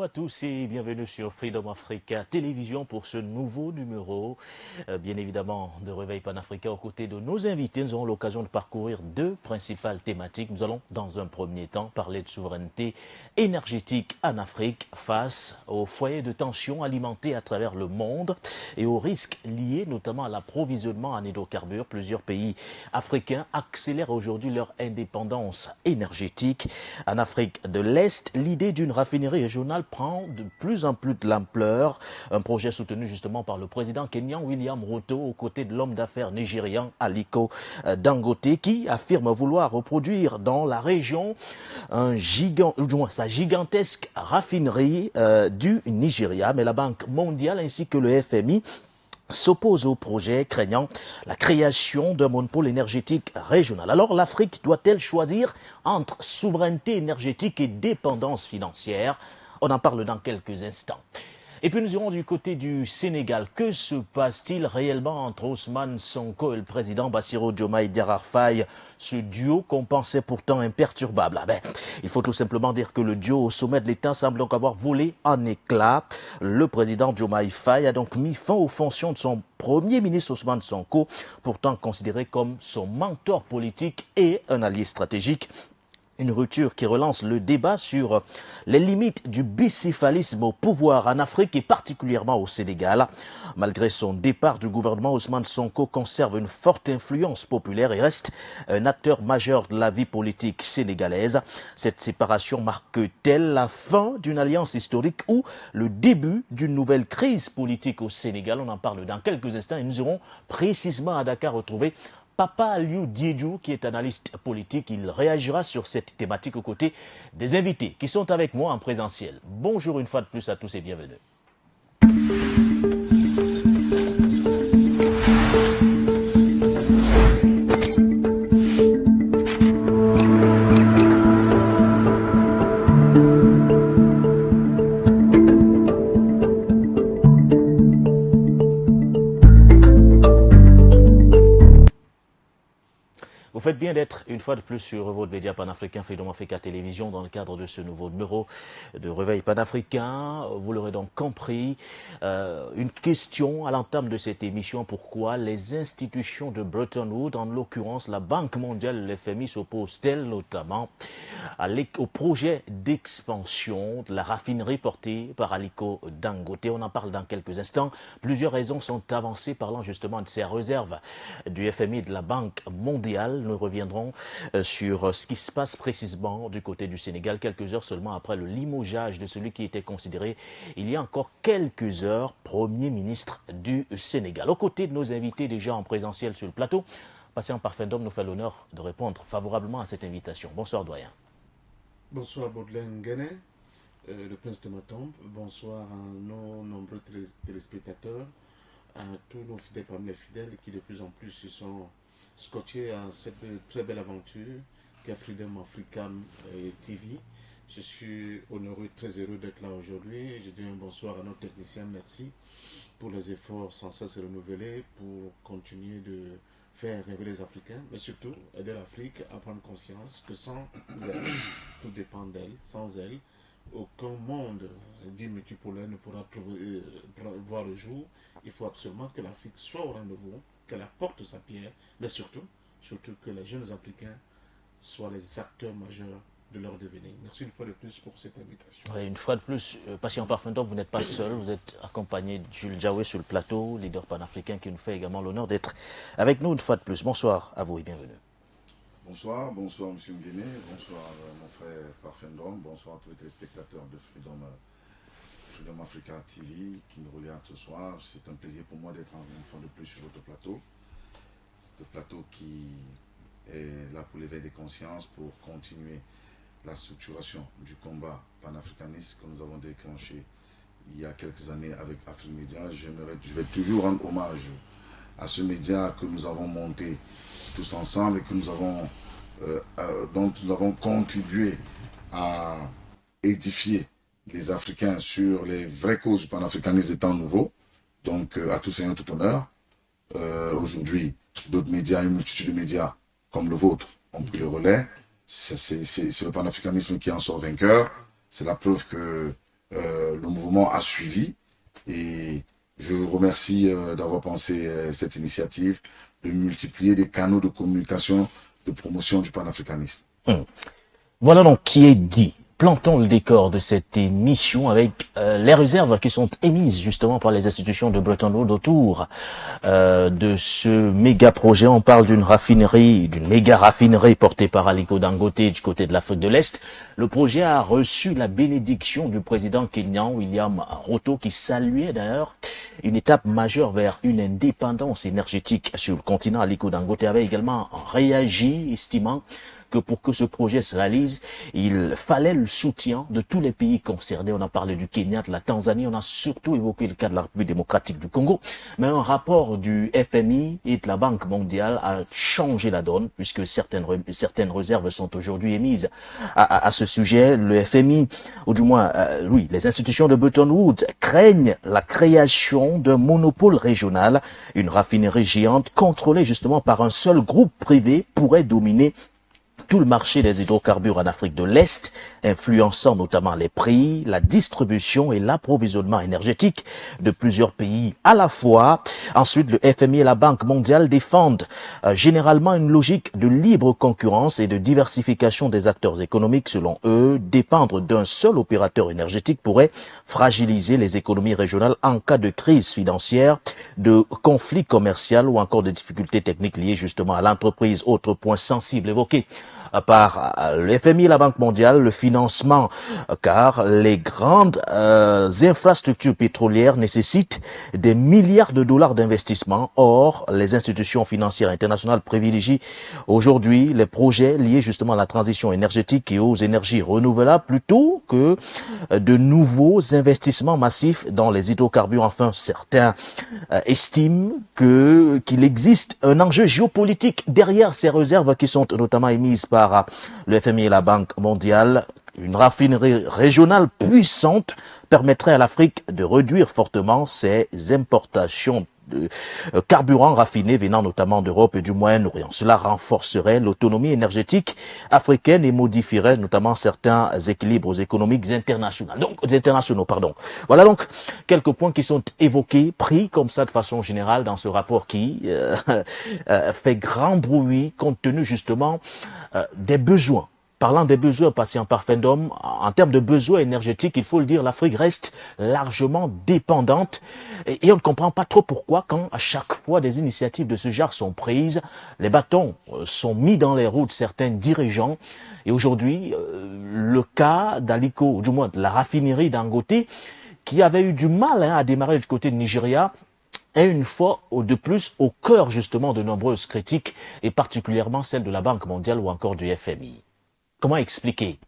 Bonjour à tous et bienvenue sur Freedom Africa Télévision pour ce nouveau numéro, bien évidemment, de Réveil Panafricain. Aux côtés de nos invités, nous aurons l'occasion de parcourir deux principales thématiques. Nous allons, dans un premier temps, parler de souveraineté énergétique en Afrique face aux foyers de tension alimentés à travers le monde et aux risques liés notamment à l'approvisionnement en hydrocarbures. Plusieurs pays africains accélèrent aujourd'hui leur indépendance énergétique. En Afrique de l'Est, l'idée d'une raffinerie régionale prend de plus en plus de l'ampleur. Un projet soutenu justement par le président kenyan William Ruto aux côtés de l'homme d'affaires nigérian Aliko Dangote qui affirme vouloir reproduire dans la région sa gigantesque raffinerie du Nigeria. Mais la Banque mondiale ainsi que le FMI s'oppose au projet, craignant la création d'un monopole énergétique régional. Alors l'Afrique doit-elle choisir entre souveraineté énergétique et dépendance financière? On en parle dans quelques instants. Et puis nous irons du côté du Sénégal. Que se passe-t-il réellement entre Ousmane Sonko et le président Bassirou Diomaye Diakhar Faye? Ce duo qu'on pensait pourtant imperturbable. Il faut tout simplement dire que le duo au sommet de l'État semble donc avoir volé en éclats. Le président Diomaye Faye a donc mis fin aux fonctions de son premier ministre Ousmane Sonko, pourtant considéré comme son mentor politique et un allié stratégique. Une rupture qui relance le débat sur les limites du bicéphalisme au pouvoir en Afrique et particulièrement au Sénégal. Malgré son départ du gouvernement, Ousmane Sonko conserve une forte influence populaire et reste un acteur majeur de la vie politique sénégalaise. Cette séparation marque-t-elle la fin d'une alliance historique ou le début d'une nouvelle crise politique au Sénégal? On en parle dans quelques instants et nous irons précisément à Dakar retrouver Papa Aliou Diédhiou, qui est analyste politique. Il réagira sur cette thématique aux côtés des invités qui sont avec moi en présentiel. Bonjour une fois de plus à tous et bienvenue. Vous faites bien d'être une fois de plus sur votre média panafricain Freedom Africa Télévision dans le cadre de ce nouveau numéro de Réveil panafricain. Vous l'aurez donc compris, une question à l'entame de cette émission: pourquoi les institutions de Bretton Woods, en l'occurrence la Banque mondiale et le FMI, s'opposent-elles notamment au projet d'expansion de la raffinerie portée par Aliko Dangote? On en parle dans quelques instants. Plusieurs raisons sont avancées parlant justement de ces réserves du FMI et de la Banque mondiale. Nous reviendrons sur ce qui se passe précisément du côté du Sénégal, quelques heures seulement après le limogeage de celui qui était considéré il y a encore quelques heures Premier ministre du Sénégal. Aux côtés de nos invités déjà en présentiel sur le plateau, Patient Parfendom nous fait l'honneur de répondre favorablement à cette invitation. Bonsoir doyen. Bonsoir Baudelaire Guéné, le prince de Matombe. Bonsoir à nos nombreux téléspectateurs, à tous nos fidèles parmi les fidèles qui de plus en plus se sont scotché à cette très belle aventure qu'est Freedom Africa TV. Je suis honoré, très heureux d'être là aujourd'hui. Je dis un bonsoir à nos techniciens, merci pour les efforts sans cesse renouvelés pour continuer de faire rêver les Africains, mais surtout aider l'Afrique à prendre conscience que sans elle, tout dépend d'elle, sans elle, aucun monde dit multipolaire ne pourra voir le jour. Il faut absolument que l'Afrique soit au rendez-vous, qu'elle apporte sa pierre, mais surtout que les jeunes Africains soient les acteurs majeurs de leur devenir. Merci une fois de plus pour cette invitation. Oui, une fois de plus, Patient Parfendom, vous n'êtes pas seul, vous êtes accompagné de Jules Diawé sur le plateau, leader panafricain qui nous fait également l'honneur d'être avec nous une fois de plus. Bonsoir à vous et bienvenue. Bonsoir M. Nguéné, bonsoir mon frère Parfendom, bonsoir à tous les téléspectateurs de Freedom Africa TV qui nous regardent ce soir. C'est un plaisir pour moi d'être une fois de plus sur votre plateau. C'est un plateau qui est là pour l'éveil des consciences, pour continuer la structuration du combat panafricaniste que nous avons déclenché il y a quelques années avec Afrique Média. Je vais toujours rendre hommage à ce média que nous avons monté tous ensemble et que nous avons, dont nous avons contribué à édifier les Africains sur les vraies causes du panafricanisme des temps nouveaux. Donc à tous et à tout honneur. Aujourd'hui, d'autres médias, une multitude de médias comme le vôtre ont pris le relais. C'est le panafricanisme qui en sort vainqueur. C'est la preuve que le mouvement a suivi et je remercie d'avoir pensé cette initiative de multiplier des canaux de communication, de promotion du panafricanisme. Voilà donc qui est dit. Plantons le décor de cette émission avec les réserves qui sont émises justement par les institutions de Bretton Woods autour de ce méga projet. On parle d'une raffinerie, d'une méga raffinerie portée par Aliko Dangote du côté de l'Afrique de l'Est. Le projet a reçu la bénédiction du président kenyan William Ruto qui saluait d'ailleurs une étape majeure vers une indépendance énergétique sur le continent. Aliko Dangote avait également réagi, estimant que pour que ce projet se réalise, il fallait le soutien de tous les pays concernés. On a parlé du Kenya, de la Tanzanie, on a surtout évoqué le cas de la République démocratique du Congo. Mais un rapport du FMI et de la Banque mondiale a changé la donne, puisque certaines réserves sont aujourd'hui émises à ce sujet. Le FMI, ou du moins, oui, les institutions de Bretton Woods craignent la création d'un monopole régional. Une raffinerie géante contrôlée justement par un seul groupe privé pourrait dominer tout le marché des hydrocarbures en Afrique de l'Est, influençant notamment les prix, la distribution et l'approvisionnement énergétique de plusieurs pays à la fois. Ensuite, le FMI et la Banque mondiale défendent généralement une logique de libre concurrence et de diversification des acteurs économiques. Selon eux, dépendre d'un seul opérateur énergétique pourrait fragiliser les économies régionales en cas de crise financière, de conflit commercial ou encore de difficultés techniques liées justement à l'entreprise. Autre point sensible évoqué par le FMI et la Banque mondiale, le financement, car les grandes infrastructures pétrolières nécessitent des milliards de dollars d'investissement. Or, les institutions financières internationales privilégient aujourd'hui les projets liés justement à la transition énergétique et aux énergies renouvelables plutôt que de nouveaux investissements massifs dans les hydrocarbures. Enfin, certains estiment qu'il existe un enjeu géopolitique derrière ces réserves qui sont notamment émises par le FMI et la Banque mondiale. Une raffinerie régionale puissante permettrait à l'Afrique de réduire fortement ses importations de carburants raffinés venant notamment d'Europe et du Moyen-Orient. Cela renforcerait l'autonomie énergétique africaine et modifierait notamment certains équilibres économiques internationaux. Voilà donc quelques points qui sont évoqués, pris comme ça de façon générale dans ce rapport qui fait grand bruit compte tenu justement des besoins. Parlant des besoins patients par Fendom, en termes de besoins énergétiques, il faut le dire, l'Afrique reste largement dépendante et on ne comprend pas trop pourquoi quand à chaque fois des initiatives de ce genre sont prises, les bâtons sont mis dans les roues de certains dirigeants. Et aujourd'hui, le cas d'Aliko, ou du moins de la raffinerie Dangote, qui avait eu du mal à démarrer du côté de Nigeria, est une fois de plus au cœur justement de nombreuses critiques et particulièrement celles de la Banque mondiale ou encore du FMI. Comment expliquer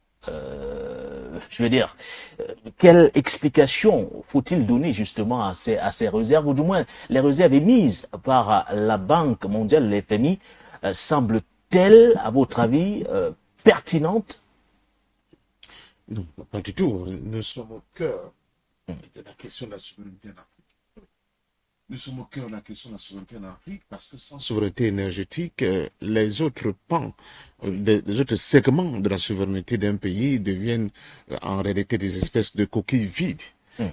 quelle explication faut-il donner justement à ces réserves, ou du moins les réserves émises par la Banque mondiale, le FMI, semblent-elles, à votre avis, pertinentes? Non, pas du tout. Nous sommes au cœur de la question de la souveraineté en Afrique. Nous sommes au cœur de la question de la souveraineté en Afrique parce que sans souveraineté énergétique, les autres pans, les autres segments de la souveraineté d'un pays deviennent en réalité des espèces de coquilles vides.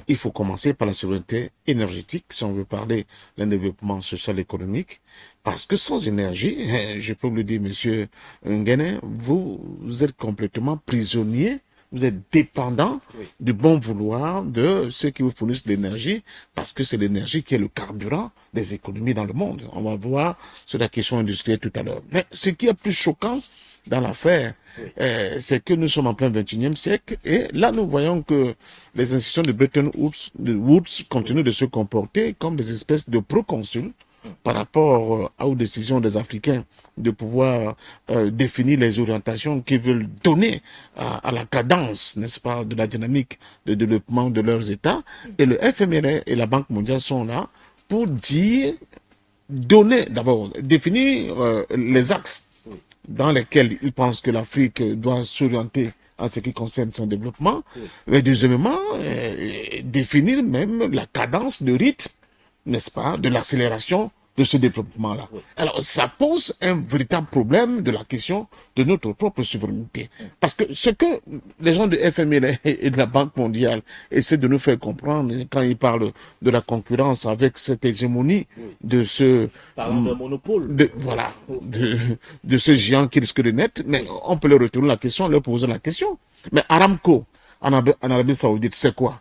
Il faut commencer par la souveraineté énergétique si on veut parler d'un développement social et économique. Parce que sans énergie, je peux vous le dire, monsieur Nguene, vous êtes complètement prisonnier. Vous êtes dépendant du bon vouloir de ceux qui vous fournissent l'énergie, parce que c'est l'énergie qui est le carburant des économies dans le monde. On va voir sur la question industrielle tout à l'heure. Mais ce qui est plus choquant dans l'affaire, c'est que nous sommes en plein 21e siècle et là nous voyons que les institutions de Bretton Woods continuent de se comporter comme des espèces de proconsuls par rapport aux décisions des Africains de pouvoir définir les orientations qu'ils veulent donner à la cadence, n'est-ce pas, de la dynamique de développement de leurs États. Et le FMI et la Banque mondiale sont là pour définir les axes dans lesquels ils pensent que l'Afrique doit s'orienter en ce qui concerne son développement. Mais deuxièmement, définir même la cadence de rythme, n'est-ce pas, de l'accélération de ce développement-là. Oui. Alors, ça pose un véritable problème de la question de notre propre souveraineté. Parce que ce que les gens de FMI et de la Banque mondiale essaient de nous faire comprendre quand ils parlent de la concurrence avec cette hégémonie de ce... Parlant d'un monopole. Voilà, de ce géant qui risque de naître, mais on peut leur retourner la question, leur poser la question. Mais Aramco, en Arabie Saoudite, c'est quoi?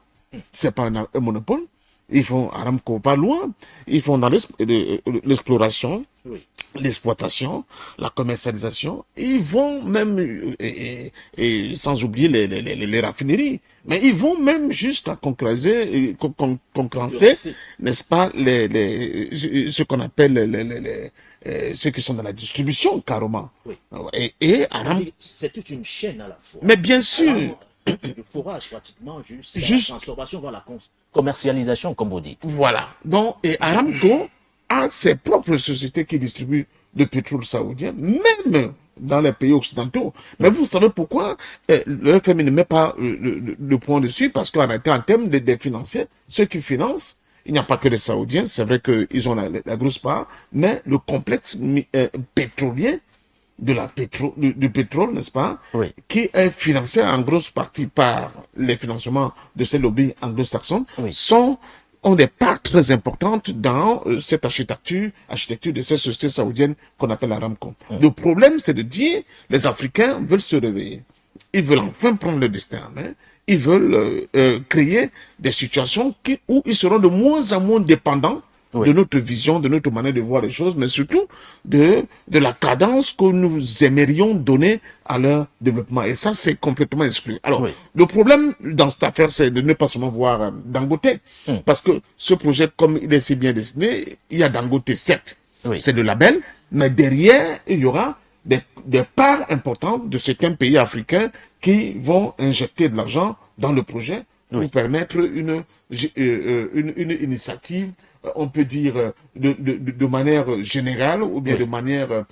C'est pas un monopole. Ils font Aramco pas loin. Ils font dans l'exploration, Oui. l'exploitation, la commercialisation. Ils vont même, et sans oublier les raffineries, mais ils vont même jusqu'à concurrencer, n'est-ce pas, ce qu'on appelle ceux qui sont dans la distribution, carrément. Oui. Et Aramco. C'est toute une chaîne à la fois. Mais bien sûr. Du forage pratiquement jusqu'à la transformation vers la commercialisation, comme vous dites. Voilà. Donc, et Aramco a ses propres sociétés qui distribuent le pétrole saoudien, même dans les pays occidentaux. Mais vous savez pourquoi le FMI ne met pas le point dessus? Parce qu'en termes de financiers, ceux qui financent, il n'y a pas que les Saoudiens, c'est vrai qu'ils ont la grosse part, mais le complexe pétrolier du pétrole, n'est-ce pas, oui, qui est financé en grosse partie par les financements de ces lobbies anglo-saxons, oui, ont des parts très importantes dans cette architecture de ces sociétés saoudiennes qu'on appelle Aramco. Le problème, c'est de dire, les Africains veulent se réveiller. Ils veulent enfin prendre le destin en main. Ils veulent créer des situations où ils seront de moins en moins dépendants de notre vision, de notre manière de voir les choses, mais surtout de la cadence que nous aimerions donner à leur développement. Et ça, c'est complètement exclu. Alors, le problème dans cette affaire, c'est de ne pas seulement voir Dangote, parce que ce projet, comme il est si bien dessiné, il y a Dangote, certes, c'est le label, mais derrière, il y aura des parts importantes de certains pays africains qui vont injecter de l'argent dans le projet pour permettre une initiative, on peut dire, de manière générale ou bien de manière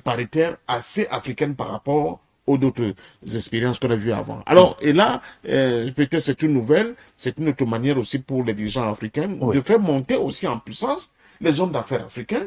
paritaire assez africaine par rapport aux autres expériences qu'on a vues avant. Alors, et là, peut-être c'est une nouvelle, c'est une autre manière aussi pour les dirigeants africains de faire monter aussi en puissance les hommes d'affaires africains,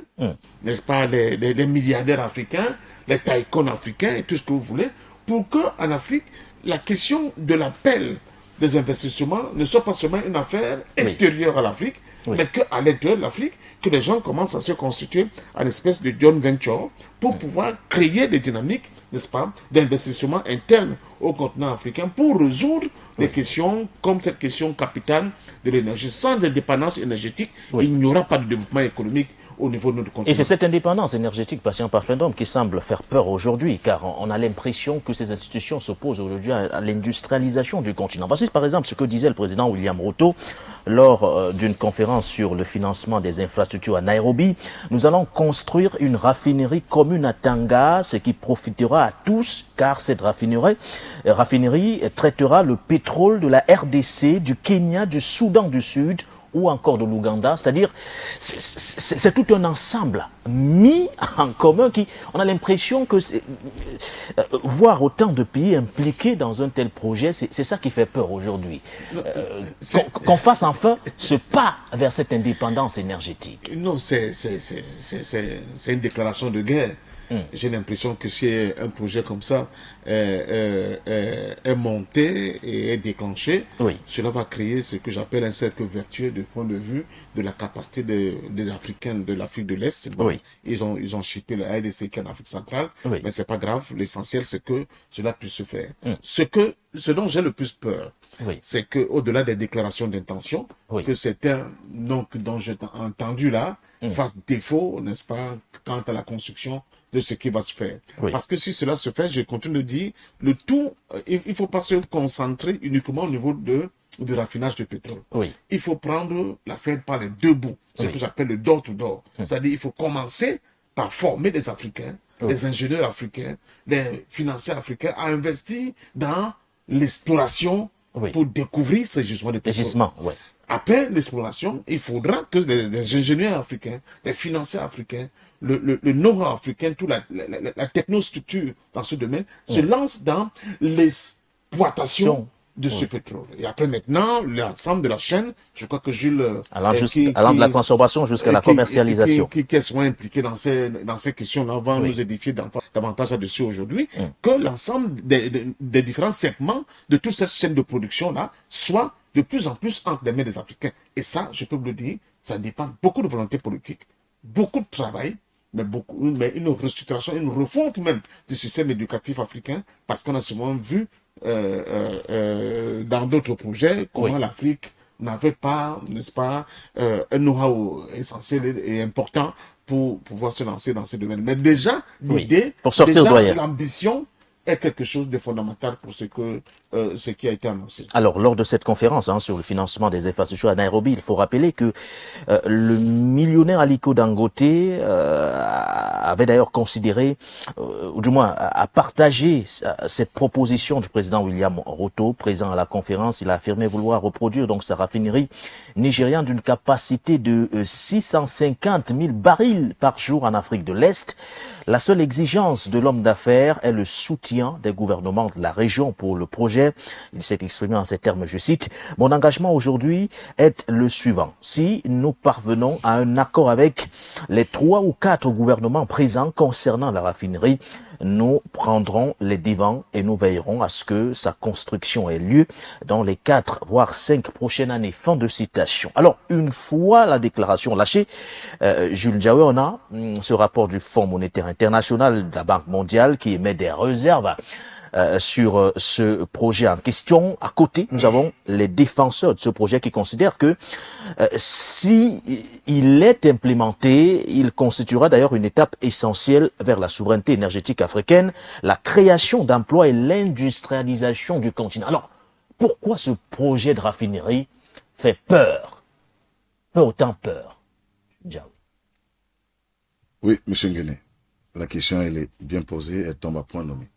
n'est-ce pas, les milliardaires africains, les tycoons africains et tout ce que vous voulez, pour qu'en Afrique, la question de l'appel des investissements ne soit pas seulement une affaire extérieure à l'Afrique, mais qu'à l'intérieur de l'Afrique, que les gens commencent à se constituer à l'espèce de joint venture pour pouvoir créer des dynamiques, n'est-ce pas, d'investissement interne au continent africain pour résoudre des questions comme cette question capitale de l'énergie. Sans indépendance énergétique, il n'y aura pas de développement économique au niveau de notre continent. Et c'est cette indépendance énergétique, patient Parfendome, qui semble faire peur aujourd'hui, car on a l'impression que ces institutions s'opposent aujourd'hui à l'industrialisation du continent. Voici par exemple ce que disait le président William Ruto lors d'une conférence sur le financement des infrastructures à Nairobi. Nous allons construire une raffinerie commune à Tanga, ce qui profitera à tous, car cette raffinerie traitera le pétrole de la RDC, du Kenya, du Soudan du Sud, ou encore de l'Ouganda, c'est-à-dire c'est tout un ensemble mis en commun qui, on a l'impression que voir autant de pays impliqués dans un tel projet, c'est ça qui fait peur aujourd'hui. Qu'on fasse enfin ce pas vers cette indépendance énergétique. Non, c'est une déclaration de guerre. J'ai l'impression que si un projet comme ça est monté et est déclenché, cela va créer ce que j'appelle un cercle vertueux du point de vue de la capacité des Africains de l'Afrique de l'Est. Bon, ils ont shippé le RDC en Afrique centrale, mais c'est pas grave. L'essentiel, c'est que cela puisse se faire. Ce dont j'ai le plus peur, c'est que au-delà des déclarations d'intention, que certains dont j'ai entendu là fassent défaut, n'est-ce pas, quant à la construction de ce qui va se faire. Parce que si cela se fait, je continue de dire, le tout, il ne faut pas se concentrer uniquement au niveau du raffinage de pétrole. Il faut prendre l'affaire par les deux bouts, ce que j'appelle le door-to-door. C'est-à-dire il faut commencer par former des Africains, des ingénieurs africains, des financiers africains à investir dans l'exploration pour découvrir ces gisements de pétrole. Après l'exploration, il faudra que les ingénieurs africains, les financiers africains, le know-how africain, toute la technostructure dans ce domaine se lance dans l'exploitation de ce pétrole. Et après maintenant, l'ensemble de la chaîne, je crois que Jules... allant de la transformation jusqu'à la commercialisation. Qui sont impliqués dans ces questions-là, vont nous édifier davantage là-dessus aujourd'hui, que l'ensemble des différents segments de toute cette chaîne de production-là soit de plus en plus entre les mains des Africains. Et ça, je peux vous le dire, ça dépend beaucoup de volonté politique, beaucoup de travail, mais une restructuration, une refonte même du système éducatif africain, parce qu'on a souvent vu dans d'autres projets comment l'Afrique n'avait pas, n'est-ce pas, un know-how essentiel et important pour pouvoir se lancer dans ces domaines. Mais déjà, l'idée, l'ambition est quelque chose de fondamental pour ce qui a été annoncé. Alors, lors de cette conférence sur le financement des infrastructures à Nairobi, il faut rappeler que le millionnaire Aliko Dangote avait d'ailleurs considéré, ou du moins a partagé cette proposition du président William Ruto, présent à la conférence. Il a affirmé vouloir reproduire donc sa raffinerie nigériane d'une capacité de 650 000 barils par jour en Afrique de l'Est. La seule exigence de l'homme d'affaires est le soutien des gouvernements de la région pour le projet. Il s'est exprimé en ces termes, je cite, « Mon engagement aujourd'hui est le suivant. Si nous parvenons à un accord avec les 3 ou 4 gouvernements présents concernant la raffinerie, nous prendrons les devants et nous veillerons à ce que sa construction ait lieu dans les 4 voire 5 prochaines années. » Fin de citation. Alors, une fois la déclaration lâchée, Jules Diawe, on a ce rapport du Fonds monétaire international, de la Banque mondiale, qui émet des réserves sur ce projet en question. À côté, nous avons les défenseurs de ce projet qui considèrent que si il est implémenté, il constituera d'ailleurs une étape essentielle vers la souveraineté énergétique africaine, la création d'emplois et l'industrialisation du continent. Alors, pourquoi ce projet de raffinerie fait peur? Fait autant peur? Oui, M. Nguéné, la question elle est bien posée, elle tombe à point nommé.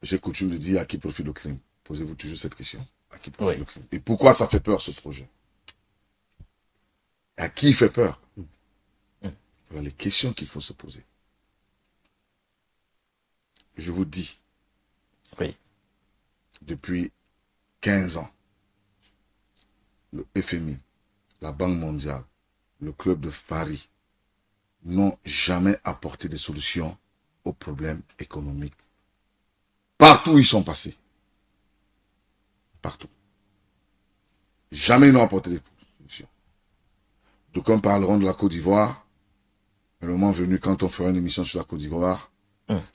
J'ai coutume de dire à qui profite le crime. Posez-vous toujours cette question. À qui profite le crime? Et pourquoi ça fait peur ce projet? À qui il fait peur? Voilà les questions qu'il faut se poser. Je vous dis, depuis 15 ans, le FMI, la Banque mondiale, le Club de Paris n'ont jamais apporté des solutions aux problèmes économiques. Partout où ils sont passés. Partout. Jamais ils n'ont apporté des solutions. D'aucuns parleront de la Côte d'Ivoire. Le moment venu, quand on fera une émission sur la Côte d'Ivoire,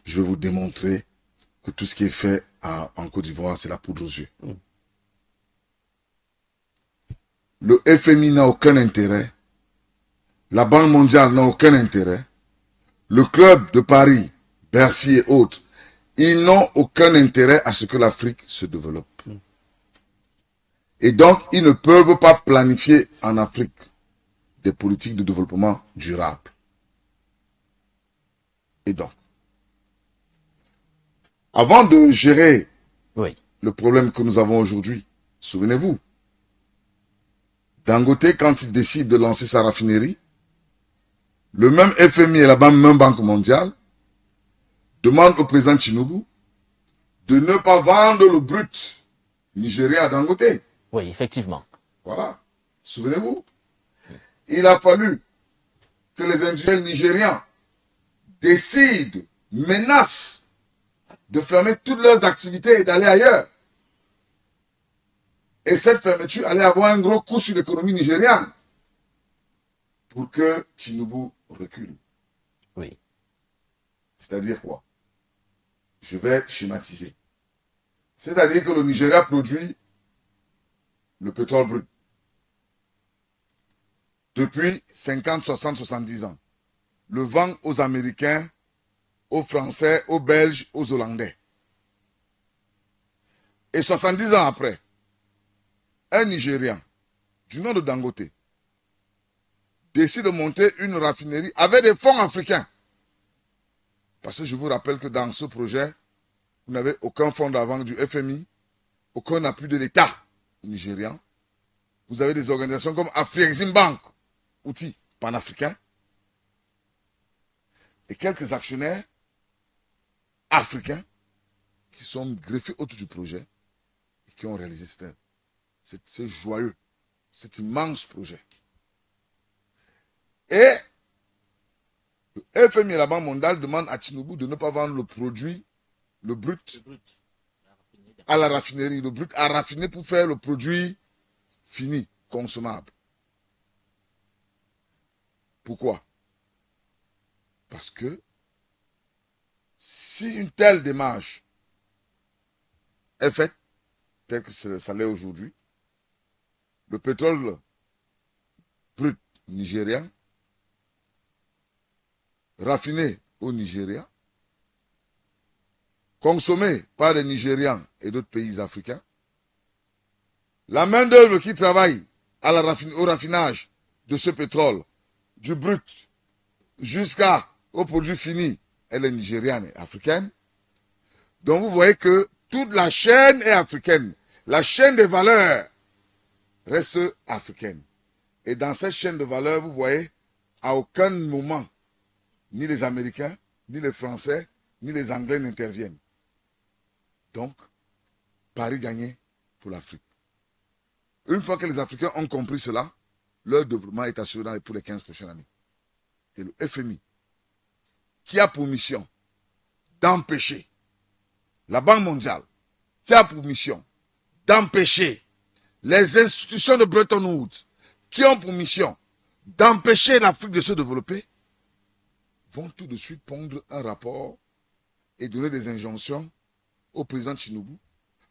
je vais vous démontrer que tout ce qui est fait en Côte d'Ivoire, c'est la poudre aux yeux. Le FMI n'a aucun intérêt. La Banque mondiale n'a aucun intérêt. Le Club de Paris, Bercy et autres, ils n'ont aucun intérêt à ce que l'Afrique se développe. Et donc, ils ne peuvent pas planifier en Afrique des politiques de développement durable. Et donc, avant de gérer le problème que nous avons aujourd'hui, souvenez-vous, Dangote, quand il décide de lancer sa raffinerie, le même FMI et la même Banque mondiale demandent au président Tinubu de ne pas vendre le brut nigérien à Dangote. Oui, effectivement. Voilà. Souvenez-vous. Il a fallu que les industriels nigérians décident, menacent de fermer toutes leurs activités et d'aller ailleurs. Et cette fermeture allait avoir un gros coup sur l'économie nigériane pour que Tinubu recule. Oui. C'est-à-dire quoi? Je vais schématiser. C'est-à-dire que le Nigeria produit le pétrole brut depuis 50, 60, 70 ans. Le vend aux Américains, aux Français, aux Belges, aux Hollandais. Et 70 ans après, un Nigérian du nom de Dangote décide de monter une raffinerie avec des fonds africains. Parce que je vous rappelle que dans ce projet, vous n'avez aucun fonds d'avant du FMI, aucun appui de l'État nigérian. Vous avez des organisations comme Afreximbank, outil panafricain, et quelques actionnaires africains qui sont greffés autour du projet et qui ont réalisé ce joyeux, cet immense projet. Et le FMI et la Banque mondiale demandent à Tinubu de ne pas vendre le produit, le brut, à la raffinerie, le brut à raffiner pour faire le produit fini, consommable. Pourquoi? Parce que si une telle démarche est faite, tel que ça l'est aujourd'hui, le pétrole brut nigérian, raffiné au Nigeria, consommé par les Nigérians et d'autres pays africains, la main-d'œuvre qui travaille au raffinage de ce pétrole, du brut jusqu'au produit fini, elle est nigériane et africaine. Donc vous voyez que toute la chaîne est africaine. La chaîne des valeurs reste africaine. Et dans cette chaîne de valeurs, vous voyez, à aucun moment, ni les Américains, ni les Français, ni les Anglais n'interviennent. Donc, pari gagné pour l'Afrique. Une fois que les Africains ont compris cela, leur développement est assuré pour les 15 prochaines années. Et le FMI, qui a pour mission d'empêcher la Banque mondiale, qui a pour mission d'empêcher les institutions de Bretton Woods, qui ont pour mission d'empêcher l'Afrique de se développer, vont tout de suite pondre un rapport et donner des injonctions au président Tinubu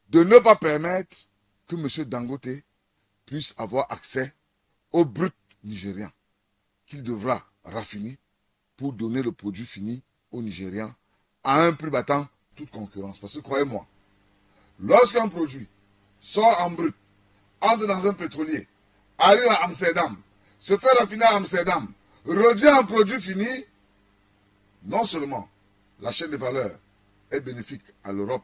de ne pas permettre que M. Dangote puisse avoir accès au brut nigérian qu'il devra raffiner pour donner le produit fini aux Nigérians à un prix battant toute concurrence. Parce que croyez-moi, lorsqu'un produit sort en brut, entre dans un pétrolier, arrive à Amsterdam, se fait raffiner à Amsterdam, revient en produit fini, non seulement la chaîne de valeur est bénéfique à l'Europe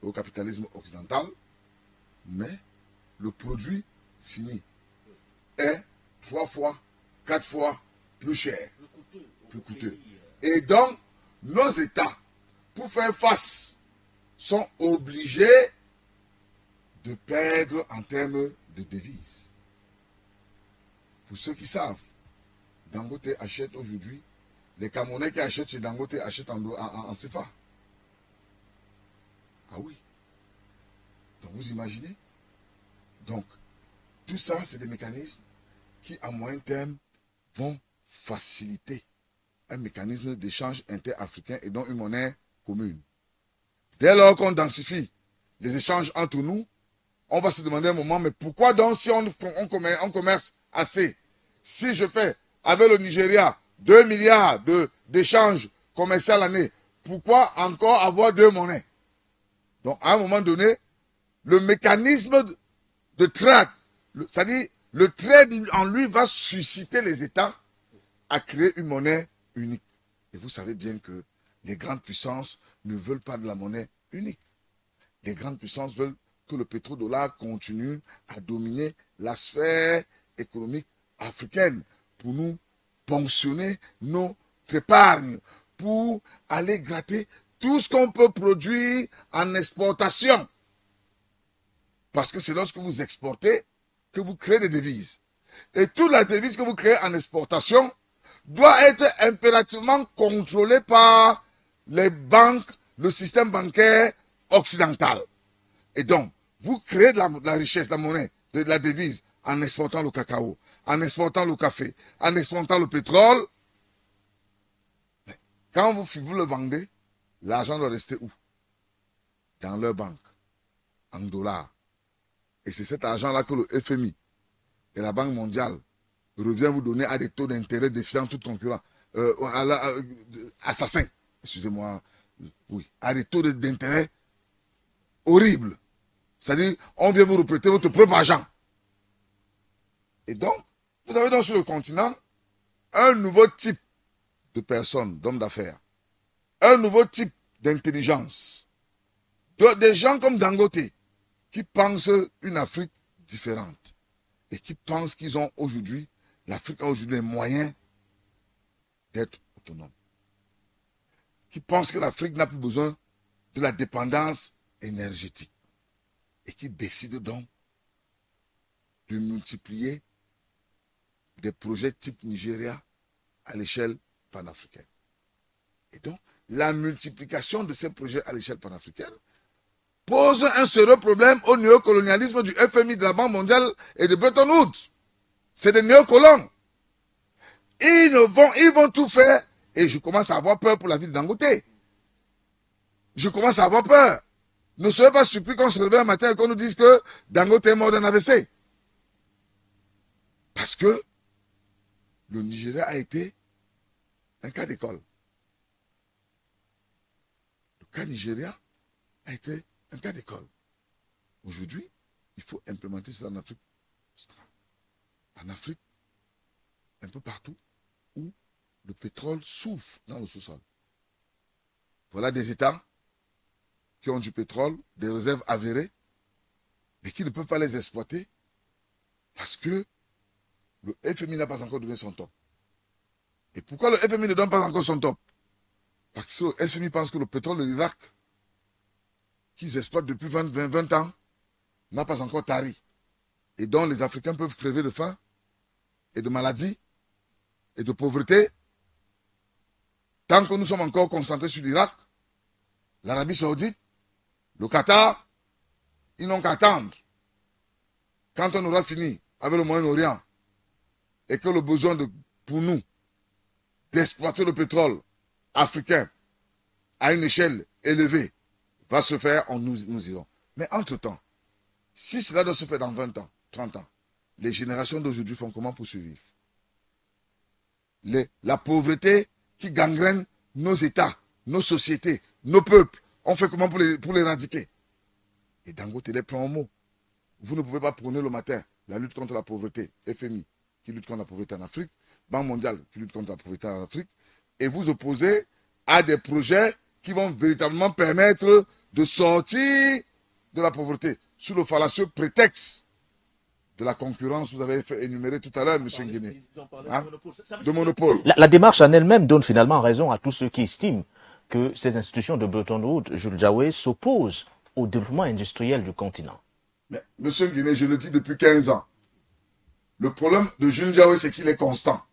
et au capitalisme occidental, mais le produit fini est 3 fois, 4 fois plus cher, plus coûteux. Et donc, nos États, pour faire face, sont obligés de perdre en termes de devises. Pour ceux qui savent, Dangote achète aujourd'hui, les Camerounais qui achètent chez Dangote achètent en CFA. Ah oui. Donc vous imaginez? Donc, tout ça, c'est des mécanismes qui, à moyen terme, vont faciliter un mécanisme d'échange interafricain et donc une monnaie commune. Dès lors qu'on densifie les échanges entre nous, on va se demander un moment, mais pourquoi donc si on commerce assez, si je fais avec le Nigeria 2 milliards d'échanges commerciaux à l'année, pourquoi encore avoir 2 monnaies? Donc à un moment donné, le mécanisme de trade, c'est-à-dire le trade en lui va susciter les États à créer une monnaie unique. Et vous savez bien que les grandes puissances ne veulent pas de la monnaie unique. Les grandes puissances veulent que le pétrodollar continue à dominer la sphère économique africaine pour nous ponctionner notre épargne, pour aller gratter tout ce qu'on peut produire en exportation. Parce que c'est lorsque vous exportez que vous créez des devises. Et toute la devise que vous créez en exportation doit être impérativement contrôlée par les banques, le système bancaire occidental. Et donc, vous créez de la richesse, de la monnaie, de la devise, en exportant le cacao, en exportant le café, en exportant le pétrole. Mais quand vous le vendez, l'argent doit rester où? Dans leur banque, en dollars. Et c'est cet argent-là que le FMI et la Banque mondiale revient vous donner à des taux d'intérêt défiant toute concurrence. Assassin, excusez-moi, oui, à des taux d'intérêt horribles. C'est-à-dire, on vient vous reprêter votre propre argent. Et donc, vous avez donc sur le continent un nouveau type de personnes, d'hommes d'affaires, un nouveau type d'intelligence, des gens comme Dangote, qui pensent une Afrique différente et qui pensent qu'ils ont aujourd'hui, l'Afrique a aujourd'hui les moyens d'être autonome. Qui pensent que l'Afrique n'a plus besoin de la dépendance énergétique et qui décide donc de multiplier des projets type Nigeria à l'échelle panafricaine. Et donc, la multiplication de ces projets à l'échelle panafricaine pose un sérieux problème au néocolonialisme du FMI, de la Banque mondiale et de Bretton Woods. C'est des néocolons. Ils vont tout faire. Et je commence à avoir peur pour la vie de Dangote. Je commence à avoir peur. Ne soyez pas surpris qu'on se réveille un matin et qu'on nous dise que Dangote est mort d'un AVC. Parce que le Nigeria a été un cas d'école. Le cas Nigeria a été un cas d'école. Aujourd'hui, il faut implémenter cela en Afrique australe. En Afrique, un peu partout où le pétrole souffle dans le sous-sol. Voilà des États qui ont du pétrole, des réserves avérées, mais qui ne peuvent pas les exploiter parce que le FMI n'a pas encore donné son top. Et pourquoi le FMI ne donne pas encore son top? Parce que le FMI pense que le pétrole de l'Irak, qu'ils exploitent depuis 20 ans, n'a pas encore tari. Et donc les Africains peuvent crever de faim et de maladie et de pauvreté. Tant que nous sommes encore concentrés sur l'Irak, l'Arabie Saoudite, le Qatar, ils n'ont qu'à attendre. Quand on aura fini avec le Moyen-Orient et que le besoin pour nous d'exploiter le pétrole africain à une échelle élevée va se faire, nous irons. Mais entre-temps, si cela doit se faire dans 20 ans, 30 ans, les générations d'aujourd'hui font comment pour survivre? La pauvreté qui gangrène nos États, nos sociétés, nos peuples, on fait comment pour l'éradiquer? Et Dangote les prend en mot. Vous ne pouvez pas prôner le matin la lutte contre la pauvreté, FMI, qui lutte contre la pauvreté en Afrique, Banque mondiale, qui lutte contre la pauvreté en Afrique, et vous opposez à des projets qui vont véritablement permettre de sortir de la pauvreté, sous le fallacieux prétexte de la concurrence, vous avez fait énumérer tout à l'heure, M. Nguéné, hein, de monopole. La démarche en elle-même donne finalement raison à tous ceux qui estiment que ces institutions de Bretton Woods, Jules Diawé, s'opposent au développement industriel du continent. Mais, M. Nguéné, je le dis depuis 15 ans, le problème de Jules Diawé, c'est qu'il est constant.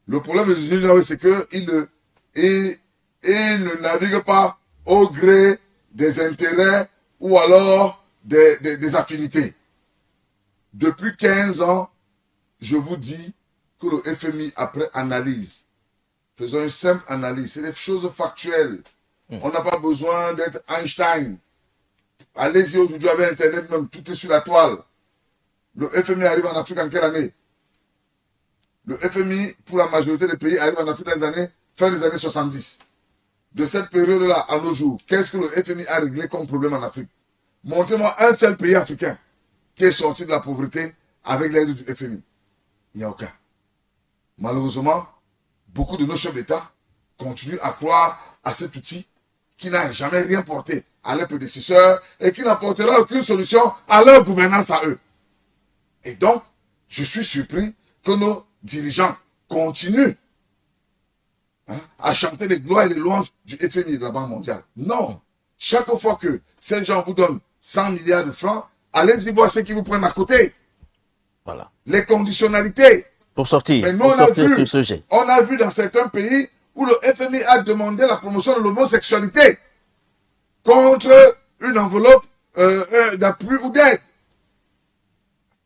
Le problème de Jules Diawé, c'est qu'il ne navigue pas au gré des intérêts ou alors des affinités. Depuis 15 ans, je vous dis que le FMI, après analyse, faisons une simple analyse, c'est des choses factuelles. On n'a pas besoin d'être Einstein. Allez-y aujourd'hui avec Internet, même tout est sur la toile. Le FMI arrive en Afrique en quelle année? Le FMI, pour la majorité des pays, arrive en Afrique dans les années, fin des années 70. De cette période-là à nos jours, qu'est-ce que le FMI a réglé comme problème en Afrique? Montrez-moi un seul pays africain qui est sorti de la pauvreté avec l'aide du FMI. Il n'y a aucun. Malheureusement, beaucoup de nos chefs d'État continuent à croire à cet outil qui n'a jamais rien porté à leurs prédécesseurs et qui n'apportera aucune solution à leur gouvernance à eux. Et donc, je suis surpris que nos dirigeants continuent à chanter les gloires et les louanges du FMI et de la Banque mondiale. Non. Chaque fois que ces gens vous donnent 100 milliards de francs, allez-y voir ceux qui vous prennent à côté. Voilà. Les conditionnalités. Pour sortir, Mais nous, pour sortir sur ce sujet. On a vu dans certains pays où le FMI a demandé la promotion de l'homosexualité contre une enveloppe d'appui ou d'aide.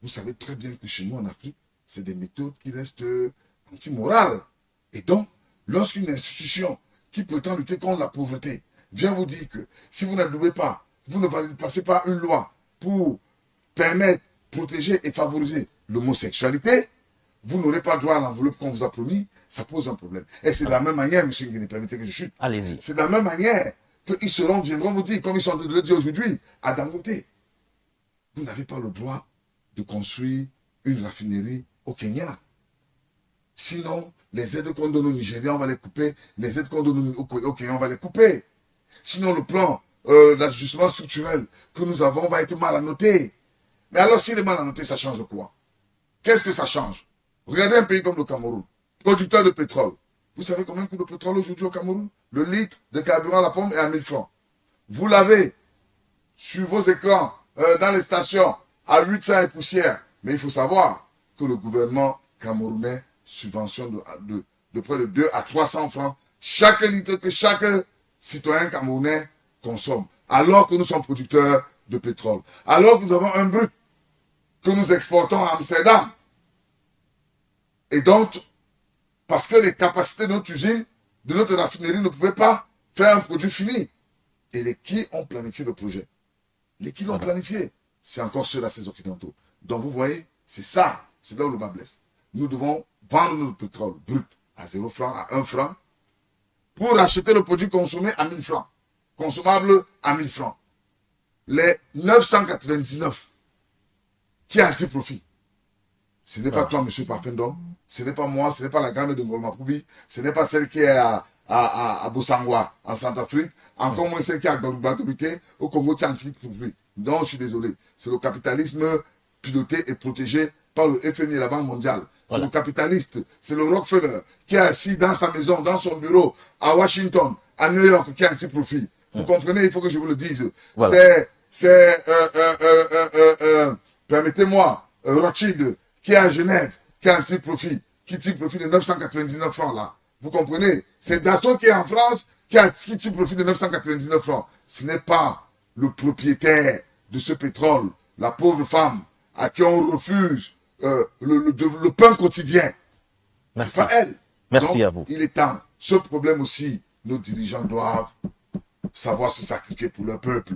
Vous savez très bien que chez nous en Afrique, c'est des méthodes qui restent anti-morales. Et donc, lorsqu'une institution qui prétend lutter contre la pauvreté vient vous dire que si vous n'adoptez pas, vous ne passez pas une loi pour permettre, protéger et favoriser l'homosexualité, vous n'aurez pas droit à l'enveloppe qu'on vous a promis, ça pose un problème. Et c'est de la même manière, M. Nguéné, permettez que je chute. Allez-y. C'est de la même manière qu'ils viendront vous dire, comme ils sont en train de le dire aujourd'hui, à Dangote, vous n'avez pas le droit de construire une raffinerie au Kenya. Sinon, les aides qu'on donne au Nigeria, on va les couper. Les aides qu'on donne au Kenya, on va les couper. Sinon, le plan d'ajustement structurel que nous avons va être mal annoté. Mais alors, s'il est mal annoté, ça change quoi? Qu'est-ce que ça change? Regardez un pays comme le Cameroun, producteur de pétrole. Vous savez combien coûte le pétrole aujourd'hui au Cameroun? Le litre de carburant à la pompe est à 1000 francs. Vous l'avez sur vos écrans, dans les stations, à 800 et poussières. Mais il faut savoir que le gouvernement camerounais subventionne de près de 2 à 300 francs chaque litre que chaque citoyen camerounais consomme. Alors que nous sommes producteurs de pétrole. Alors que nous avons un brut que nous exportons à Amsterdam. Et donc, parce que les capacités de notre usine, de notre raffinerie ne pouvaient pas faire un produit fini. Et les qui ont planifié le projet? Les qui l'ont planifié? C'est encore ceux-là, ces occidentaux. Donc vous voyez, c'est ça, c'est là où le bas blesse. Nous devons vendre notre pétrole brut à 0 franc, à 1 franc, pour acheter le produit consommé à 1000 francs. Consommable à 1000 francs. Les 999 qui a un petit profit. Ce n'est pas toi, monsieur Parfendom, ce n'est pas moi, ce n'est pas la grande de Ngolma Poubi, ce n'est pas celle qui est à Bosangwa, en Centrafrique, encore moins celle qui est à Gbagboubité, au Congo, qui a un petit profit. Non, je suis désolé. C'est le capitalisme piloté et protégé par le FMI et la Banque mondiale. C'est le capitaliste, c'est le Rockefeller qui est assis dans sa maison, dans son bureau, à Washington, à New York, qui a un petit profit. Vous comprenez, il faut que je vous le dise. Voilà. Permettez-moi, Rothschild, qui est à Genève, qui a un petit profit, qui tire profit de 999 francs là. Vous comprenez? C'est Dassault qui est en France, qui tire profit de 999 francs. Ce n'est pas le propriétaire de ce pétrole, la pauvre femme, à qui on refuse le pain quotidien. C'est pas elle. Merci donc, à vous. Il est temps. Ce problème aussi, nos dirigeants doivent savoir se sacrifier pour leur peuple.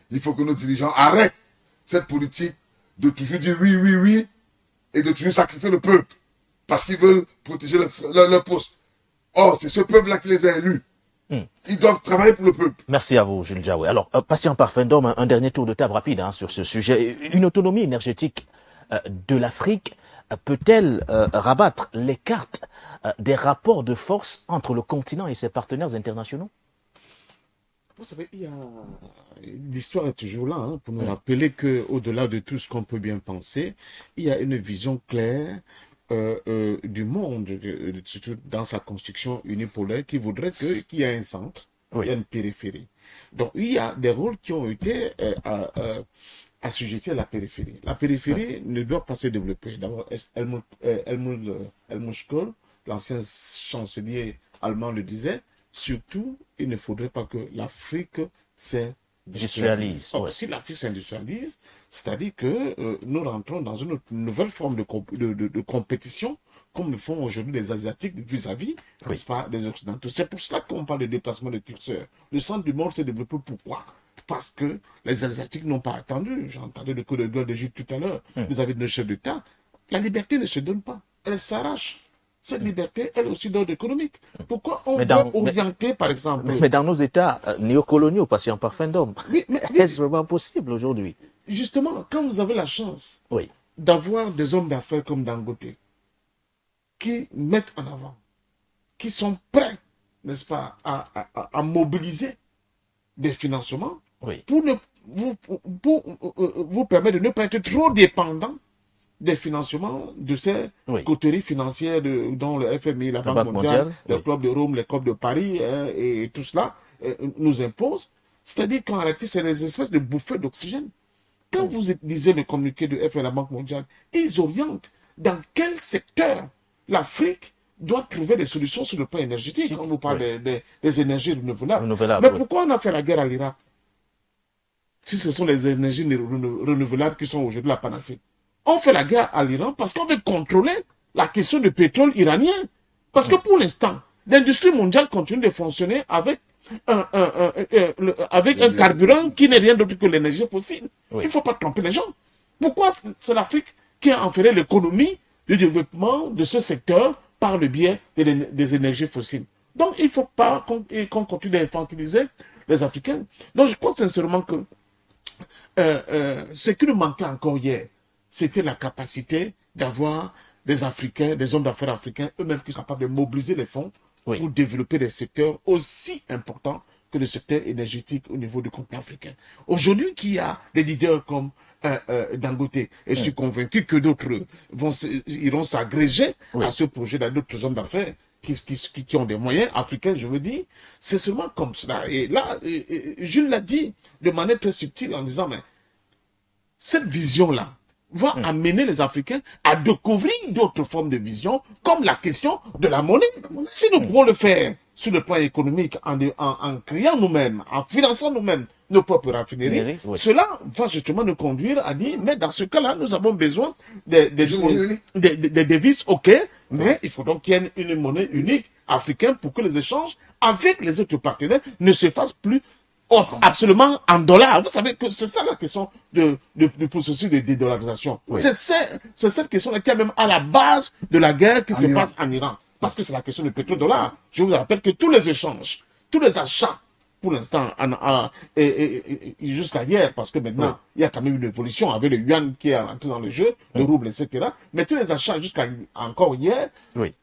Il faut que nos dirigeants arrêtent cette politique de toujours dire oui, oui, oui, et de toujours sacrifier le peuple, parce qu'ils veulent protéger leur poste. Or, c'est ce peuple-là qui les a élus. Ils doivent travailler pour le peuple. Merci à vous, Jules Diawé. Alors, patient Parfendom, un dernier tour de table rapide sur ce sujet. Une autonomie énergétique de l'Afrique peut-elle rabattre les cartes des rapports de force entre le continent et ses partenaires internationaux? Vous savez, l'histoire est toujours là pour nous rappeler qu'au-delà de tout ce qu'on peut bien penser, il y a une vision claire du monde, surtout dans sa construction unipolaire, qui voudrait qu'il y ait un centre et une périphérie. Donc, il y a des rôles qui ont été assujettis à la périphérie. La périphérie ne doit pas se développer. D'abord, Helmut Kohl, l'ancien chancelier allemand, le disait. Surtout, il ne faudrait pas que l'Afrique s'industrialise. Si l'Afrique s'industrialise, c'est-à-dire que nous rentrons dans une nouvelle forme de compétition, comme le font aujourd'hui les Asiatiques vis-à-vis, n'est-ce pas, des Occidentaux. C'est pour cela qu'on parle de déplacement de curseur. Le centre du monde s'est développé. Pourquoi? Parce que les Asiatiques n'ont pas attendu. J'ai entendu le coup de gueule d'Égypte tout à l'heure. Vis-à-vis de nos chefs d'État. La liberté ne se donne pas. Elle s'arrache. Cette liberté, elle est aussi d'ordre économique. Pourquoi on veut orienter, par exemple... Mais dans nos États néocoloniaux, patient Parfendom, est-ce vraiment possible aujourd'hui? Justement, quand vous avez la chance d'avoir des hommes d'affaires comme Dangote, qui mettent en avant, qui sont prêts, n'est-ce pas, à mobiliser des financements pour vous permettre de ne pas être trop dépendant des financements de ces coteries financières dont le FMI, la Banque mondiale, le Club de Rome, le Club de Paris et tout cela nous imposent. C'est-à-dire qu'en réalité, c'est des espèces de bouffées d'oxygène. Quand vous lisez le communiqué de FMI et la Banque mondiale, ils orientent dans quel secteur l'Afrique doit trouver des solutions sur le plan énergétique. Quand on nous parle des énergies renouvelables. Mais pourquoi on a fait la guerre à l'Irak si ce sont les énergies renouvelables qui sont aujourd'hui la panacée? On fait la guerre à l'Iran parce qu'on veut contrôler la question du pétrole iranien. Parce que pour l'instant, l'industrie mondiale continue de fonctionner avec un carburant qui n'est rien d'autre que l'énergie fossile. Il ne faut pas tromper les gens. Pourquoi c'est l'Afrique qui a enferré l'économie du développement de ce secteur par le biais des énergies fossiles? Donc, il ne faut pas qu'on continue d'infantiliser les Africains. Donc, je crois sincèrement que ce qui nous manquait encore hier, c'était la capacité d'avoir des Africains, des hommes d'affaires africains, eux-mêmes qui sont capables de mobiliser les fonds pour développer des secteurs aussi importants que le secteur énergétique au niveau du continent africain. Aujourd'hui, qu'il y a des leaders comme Dangote, et je suis convaincu que d'autres iront s'agréger à ce projet, d'autres hommes d'affaires qui ont des moyens, africains, je veux dire, c'est seulement comme cela. Et là, Jules l'a dit de manière très subtile en disant, mais cette vision-là va amener les Africains à découvrir d'autres formes de vision, comme la question de la monnaie. Si nous pouvons le faire sur le plan économique, en créant nous-mêmes, en finançant nous-mêmes nos propres raffineries, cela va justement nous conduire à dire, mais dans ce cas-là, nous avons besoin des devises, ok, mais il faut donc qu'il y ait une monnaie unique africaine pour que les échanges avec les autres partenaires ne se fassent plus absolument en dollars. Vous savez que c'est ça la question du processus de dédollarisation. C'est cette question-là qui est même à la base de la guerre qui se passe en Iran. Parce que c'est la question du pétrodollar. Je vous rappelle que tous les échanges, tous les achats, pour l'instant, jusqu'à hier, parce que maintenant, il y a quand même une évolution avec le yuan qui est rentré dans le jeu, le rouble, etc. Mais tous les achats jusqu'à encore hier,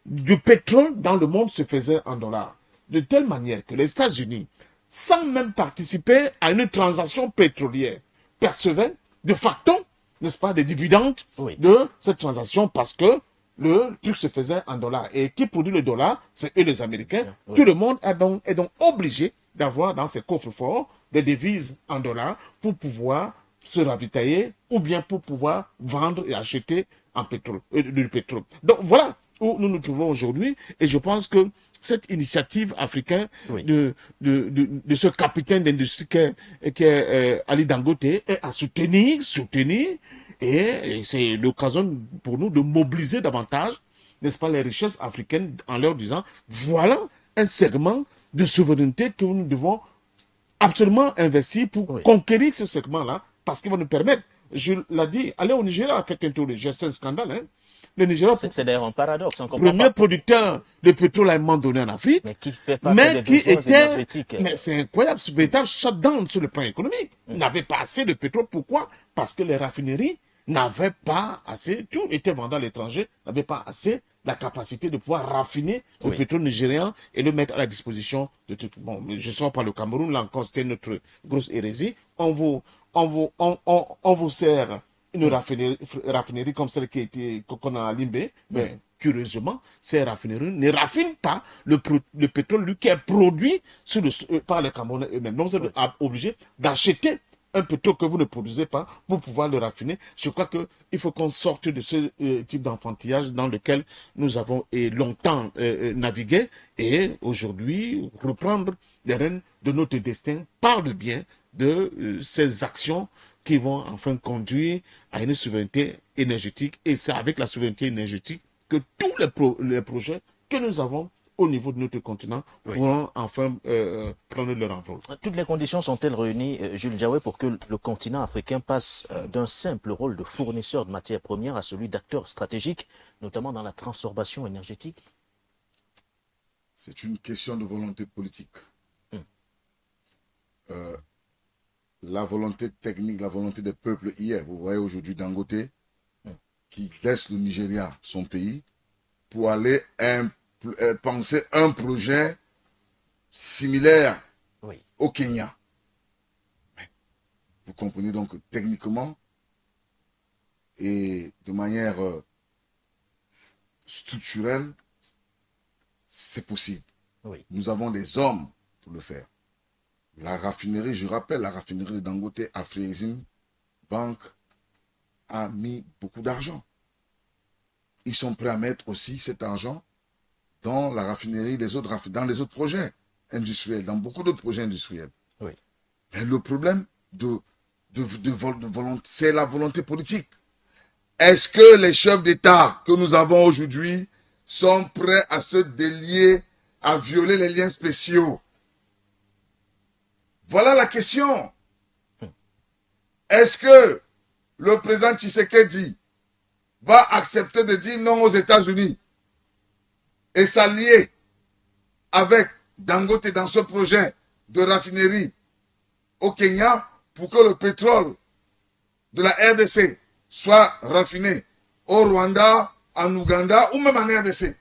du pétrole dans le monde se faisaient en dollars. De telle manière que les États-Unis, sans même participer à une transaction pétrolière, percevaient de facto, n'est-ce pas, des dividendes de cette transaction parce que le truc se faisait en dollars. Et qui produit le dollar, c'est eux les Américains. Tout le monde est donc obligé d'avoir dans ses coffres forts des devises en dollars pour pouvoir se ravitailler ou bien pour pouvoir vendre et acheter du pétrole. Donc voilà où nous nous trouvons aujourd'hui et je pense que cette initiative africaine de ce capitaine d'industrie qui est Ali Dangote est à soutenir et c'est l'occasion pour nous de mobiliser davantage, n'est-ce pas, les richesses africaines en leur disant voilà un segment de souveraineté que nous devons absolument investir pour conquérir ce segment-là parce qu'il va nous permettre, je l'ai dit, aller au Nigeria, faites un tour de c'est un scandale, hein. Le Nigeria, c'est d'ailleurs un paradoxe. Premier producteur de pétrole à un moment donné en Afrique, mais qui fait face des énergétiques. Mais c'est incroyable, ce véritable shutdown sur le plan économique. Ils n'avaient pas assez de pétrole. Pourquoi? Parce que les raffineries n'avaient pas assez, tout était vendu à l'étranger, n'avaient pas assez la capacité de pouvoir raffiner le pétrole nigérian et le mettre à la disposition de tout. Bon, je ne sors pas le Cameroun, là encore c'était notre grosse hérésie. On vous sert une raffinerie comme celle qu'on a à Limbé, mais curieusement, ces raffineries ne raffinent pas le pétrole lui, qui est produit par les Camerounais eux-mêmes. Donc, vous êtes obligé d'acheter un pétrole que vous ne produisez pas pour pouvoir le raffiner. Je crois qu'il faut qu'on sorte de ce type d'enfantillage dans lequel nous avons longtemps navigué et aujourd'hui reprendre les rênes de notre destin par le bien de ces actions qui vont enfin conduire à une souveraineté énergétique. Et c'est avec la souveraineté énergétique que tous les projets que nous avons au niveau de notre continent pourront enfin prendre leur envol. Toutes les conditions sont-elles réunies, Jules Diawé, pour que le continent africain passe d'un simple rôle de fournisseur de matières premières à celui d'acteur stratégique, notamment dans la transformation énergétique? C'est une question de volonté politique. La volonté technique, la volonté des peuples hier. Vous voyez aujourd'hui Dangote qui laisse le Nigeria, son pays, pour aller penser un projet similaire au Kenya. Mais vous comprenez donc que techniquement et de manière structurelle, c'est possible. Nous avons des hommes pour le faire. La raffinerie, je rappelle, la raffinerie de Dangote, Afrexim Bank, a mis beaucoup d'argent. Ils sont prêts à mettre aussi cet argent dans la raffinerie dans les autres projets industriels, dans beaucoup d'autres projets industriels. Mais le problème de volonté, c'est la volonté politique. Est-ce que les chefs d'État que nous avons aujourd'hui sont prêts à se délier, à violer les liens spéciaux? Voilà la question. Est-ce que le président Tshisekedi va accepter de dire non aux États-Unis et s'allier avec Dangote dans ce projet de raffinerie au Kenya pour que le pétrole de la RDC soit raffiné au Rwanda, en Ouganda ou même en RDC?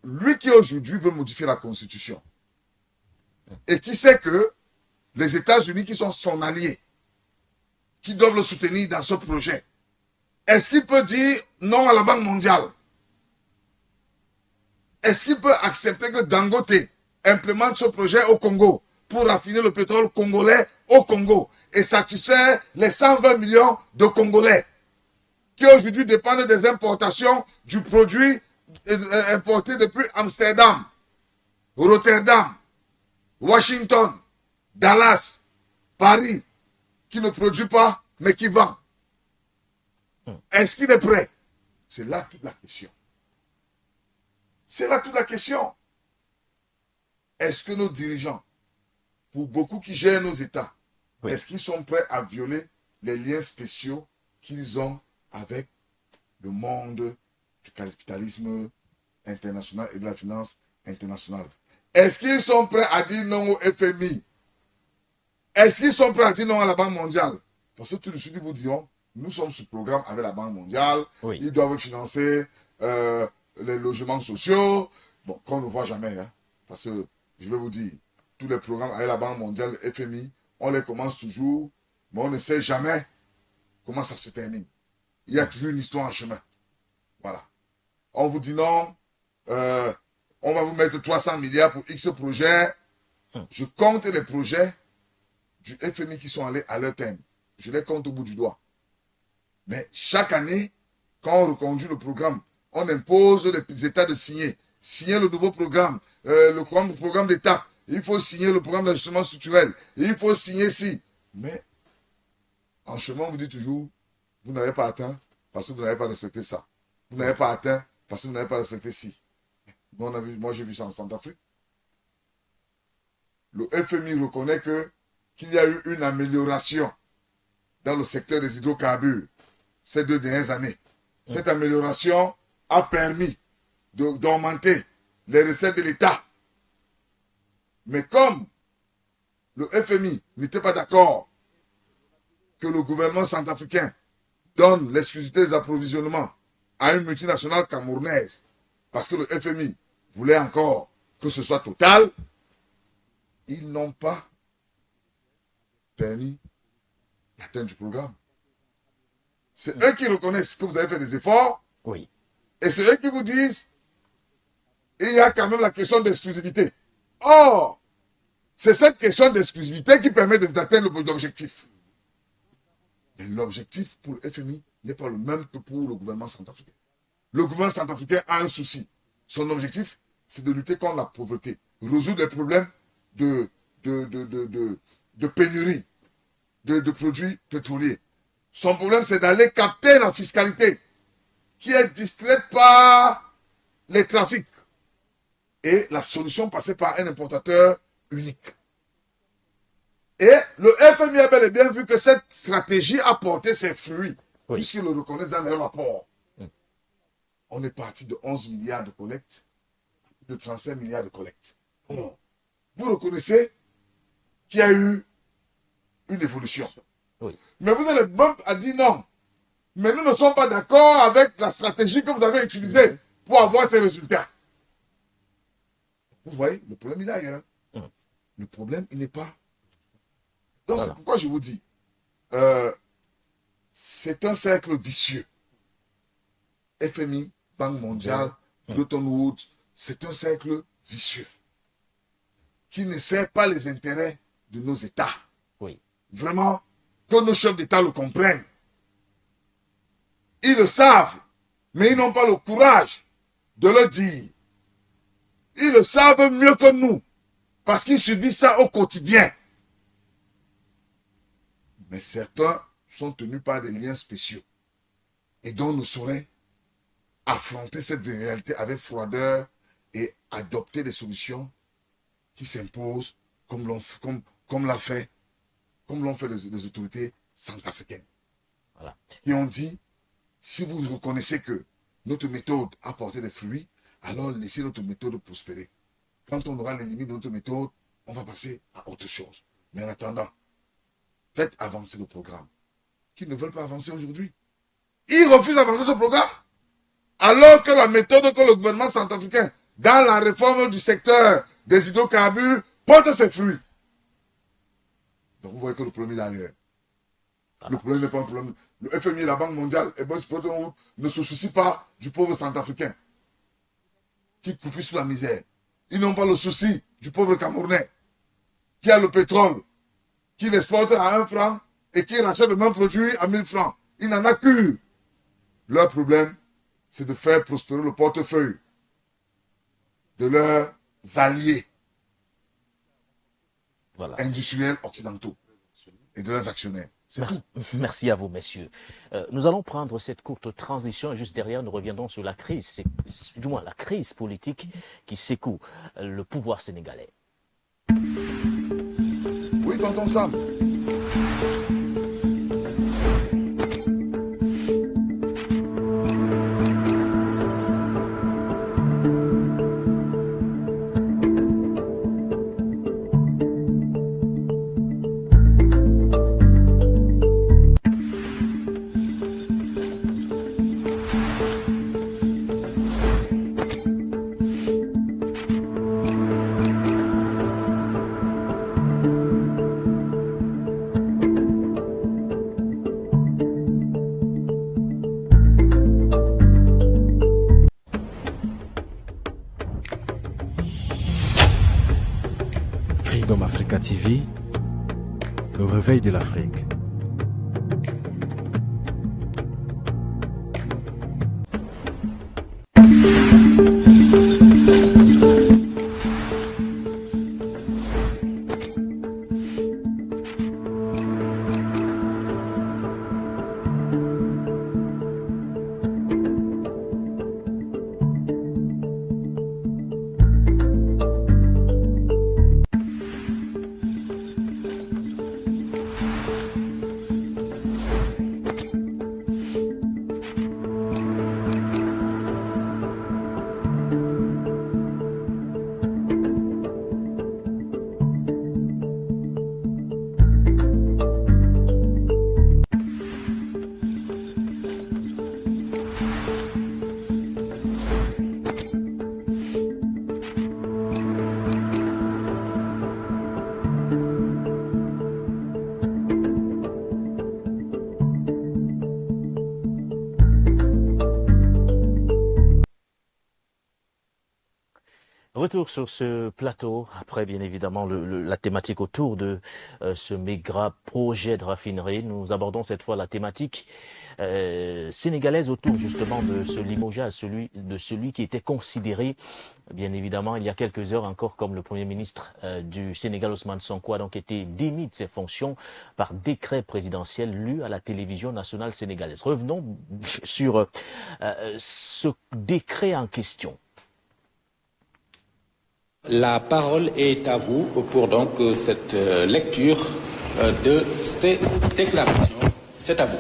Lui qui aujourd'hui veut modifier la Constitution et qui sait que les États-Unis qui sont son allié, qui doivent le soutenir dans ce projet, est-ce qu'il peut dire non à la Banque mondiale? Est-ce qu'il peut accepter que Dangote implémente ce projet au Congo pour raffiner le pétrole congolais au Congo et satisfaire les 120 millions de Congolais qui aujourd'hui dépendent des importations du produit importé depuis Amsterdam, Rotterdam, Washington, Dallas, Paris, qui ne produit pas, mais qui vend. Est-ce qu'il est prêt? C'est là toute la question. C'est là toute la question. Est-ce que nos dirigeants, pour beaucoup qui gèrent nos États, oui, est-ce qu'ils sont prêts à violer les liens spéciaux qu'ils ont avec le monde du capitalisme international et de la finance internationale? Est-ce qu'ils sont prêts à dire non au FMI? Est-ce qu'ils sont prêts à dire non à la Banque mondiale? Parce que tout de suite, ils vous diront, nous sommes sous programme avec la Banque mondiale, oui, ils doivent financer les logements sociaux. Bon, qu'on ne voit jamais, hein, parce que je vais vous dire, tous les programmes avec la Banque mondiale, le FMI, on les commence toujours, mais on ne sait jamais comment ça se termine. Il y a toujours une histoire en chemin. Voilà. On vous dit non, on va vous mettre 300 milliards pour X projets. Je compte les projets du FMI qui sont allés à leur terme. Je les compte au bout du doigt. Mais chaque année, quand on reconduit le programme, on impose les États de signer. Signer le nouveau programme, le programme d'étape. Il faut signer le programme d'ajustement structurel. Il faut signer ci. Mais en chemin, on vous dit toujours, vous n'avez pas atteint parce que vous n'avez pas respecté ça. Vous n'avez pas atteint parce que vous n'avez pas respecté ci. Moi, j'ai vu ça en Centrafrique. Le FMI reconnaît qu'il y a eu une amélioration dans le secteur des hydrocarbures ces 2 dernières années. Cette amélioration a permis d'augmenter les recettes de l'État. Mais comme le FMI n'était pas d'accord que le gouvernement centrafricain donne l'exclusivité des approvisionnements à une multinationale camerounaise, parce que le FMI voulait encore que ce soit total, ils n'ont pas permis l'atteinte du programme. C'est eux qui reconnaissent que vous avez fait des efforts. Oui. Et c'est eux qui vous disent, il y a quand même la question d'exclusivité. Or, c'est cette question d'exclusivité qui permet d'atteindre l'objectif. Mais l'objectif pour le FMI n'est pas le même que pour le gouvernement centrafricain. Le gouvernement centrafricain a un souci. Son objectif, c'est de lutter contre la pauvreté, résoudre les problèmes de pénurie de produits pétroliers. Son problème, c'est d'aller capter la fiscalité qui est distraite par les trafics. Et la solution passait par un importateur unique. Et le FMI a bel et bien vu que cette stratégie a porté ses fruits, oui, puisqu'il le reconnaît dans leur rapport. On est parti de 11 milliards de collectes, de 35 milliards de collectes. Alors, vous reconnaissez qu'il y a eu une évolution. Oui. Mais vous allez même à dire non. Mais nous ne sommes pas d'accord avec la stratégie que vous avez utilisée pour avoir ces résultats. Vous voyez, le problème, il est ailleurs. Le problème, il n'est pas. Donc, voilà, c'est pourquoi je vous dis, c'est un cercle vicieux. FMI, Banque mondiale, Bretton Woods, c'est un cercle vicieux qui ne sert pas les intérêts de nos États. Oui. Vraiment, que nos chefs d'État le comprennent. Ils le savent, mais ils n'ont pas le courage de le dire. Ils le savent mieux que nous, parce qu'ils subissent ça au quotidien. Mais certains sont tenus par des liens spéciaux et dont nous saurons affronter cette réalité avec froideur et adopter des solutions qui s'imposent comme l'ont fait les autorités centrafricaines. Voilà. Qui ont dit, si vous reconnaissez que notre méthode a porté des fruits, alors laissez notre méthode prospérer. Quand on aura les limites de notre méthode, on va passer à autre chose. Mais en attendant, faites avancer le programme. Qu'ils ne veulent pas avancer aujourd'hui. Ils refusent d'avancer ce programme. Alors que la méthode que le gouvernement centrafricain, dans la réforme du secteur des hydrocarbures, porte ses fruits. Donc vous voyez que le problème est ailleurs. Le problème n'est pas un problème. Le FMI et la Banque mondiale et ne se soucient pas du pauvre centrafricain. qui croupit sous la misère. Ils n'ont pas le souci du pauvre Camerounais qui a le pétrole, qui l'exporte à 1 franc et qui rachète le même produit à 1000 francs. Il n'en a qu'une. Leur problème, c'est de faire prospérer le portefeuille de leurs alliés industriels occidentaux et de leurs actionnaires. C'est tout. Merci à vous, messieurs. Nous allons prendre cette courte transition et juste derrière, nous reviendrons sur la crise, du moins la crise politique qui secoue le pouvoir sénégalais. Oui, tonton Sam. Freedom Africa TV, le réveil de l'Afrique. Retour sur ce plateau, après bien évidemment la thématique autour de ce méga projet de raffinerie. Nous abordons cette fois la thématique sénégalaise autour justement de ce limogeage, de celui qui était considéré, bien évidemment, il y a quelques heures encore comme le Premier ministre du Sénégal, Ousmane Sonko, a donc été démis de ses fonctions par décret présidentiel lu à la télévision nationale sénégalaise. Revenons sur ce décret en question. La parole est à vous pour donc cette lecture de ces déclarations. C'est à vous.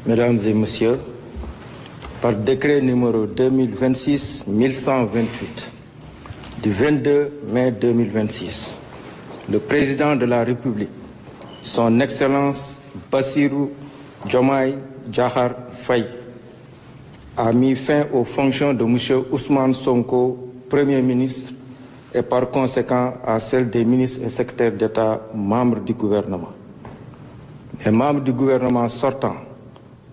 Mesdames et messieurs, par décret numéro 2026-1128 du 22 mai 2026, le président de la République, son Excellence Bassirou Diomaye Diakhar Faye, a mis fin aux fonctions de M. Ousmane Sonko, Premier ministre, et par conséquent à celles des ministres et secrétaires d'État membres du gouvernement. Les membres du gouvernement sortants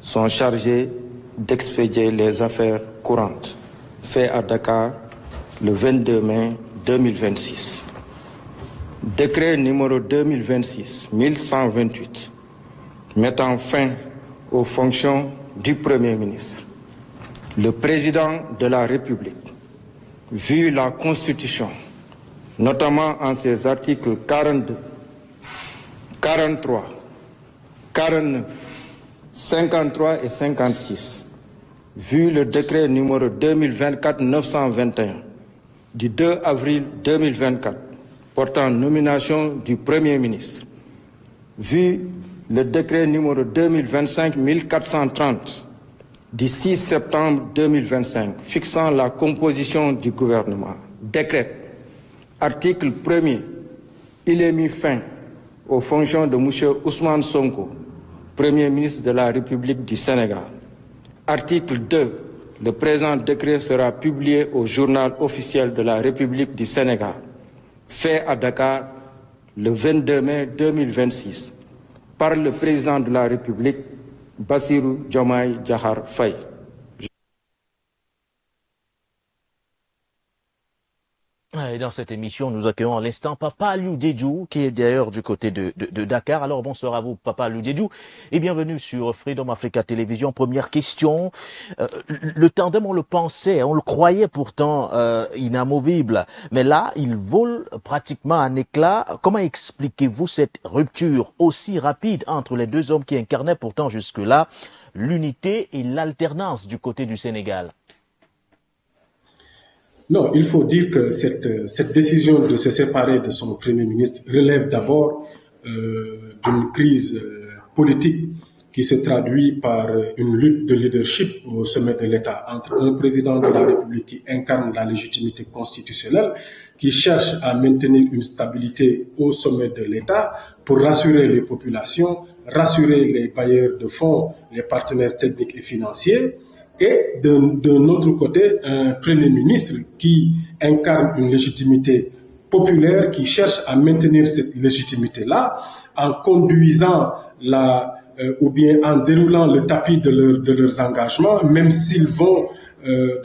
sont chargés d'expédier les affaires courantes, fait à Dakar le 22 mai 2026. Décret numéro 2026-1128 mettant fin aux fonctions du Premier ministre. Le président de la République, vu la Constitution, notamment en ses articles 42, 43, 49, 53 et 56, vu le décret numéro 2024-921 du 2 avril 2024 portant nomination du Premier ministre, vu le décret numéro 2025-1430 du 6 septembre 2025 fixant la composition du gouvernement, décrète, article 1er, il est mis fin aux fonctions de M. Ousmane Sonko, Premier ministre de la République du Sénégal. Article 2, le présent décret sera publié au journal officiel de la République du Sénégal, fait à Dakar le 22 mai 2026 par le président de la République, Bassirou Diomaye Diakhar Faye. Et dans cette émission, nous accueillons à l'instant Papa Aliou Dedjou, qui est d'ailleurs du côté de Dakar. Alors bonsoir à vous, Papa Aliou Dedjou, et bienvenue sur Freedom Africa Télévision. Première question, le tandem, on le pensait, on le croyait pourtant inamovible, mais là, il vole pratiquement en éclats. Comment expliquez-vous cette rupture aussi rapide entre les deux hommes qui incarnaient pourtant jusque-là l'unité et l'alternance du côté du Sénégal? Non, il faut dire que cette décision de se séparer de son Premier ministre relève d'abord d'une crise politique qui se traduit par une lutte de leadership au sommet de l'État entre un président de la République qui incarne la légitimité constitutionnelle, qui cherche à maintenir une stabilité au sommet de l'État pour rassurer les populations, rassurer les bailleurs de fonds, les partenaires techniques et financiers, et d'un autre côté, un Premier ministre qui incarne une légitimité populaire, qui cherche à maintenir cette légitimité-là en conduisant ou bien en déroulant le tapis de leurs engagements, même s'ils vont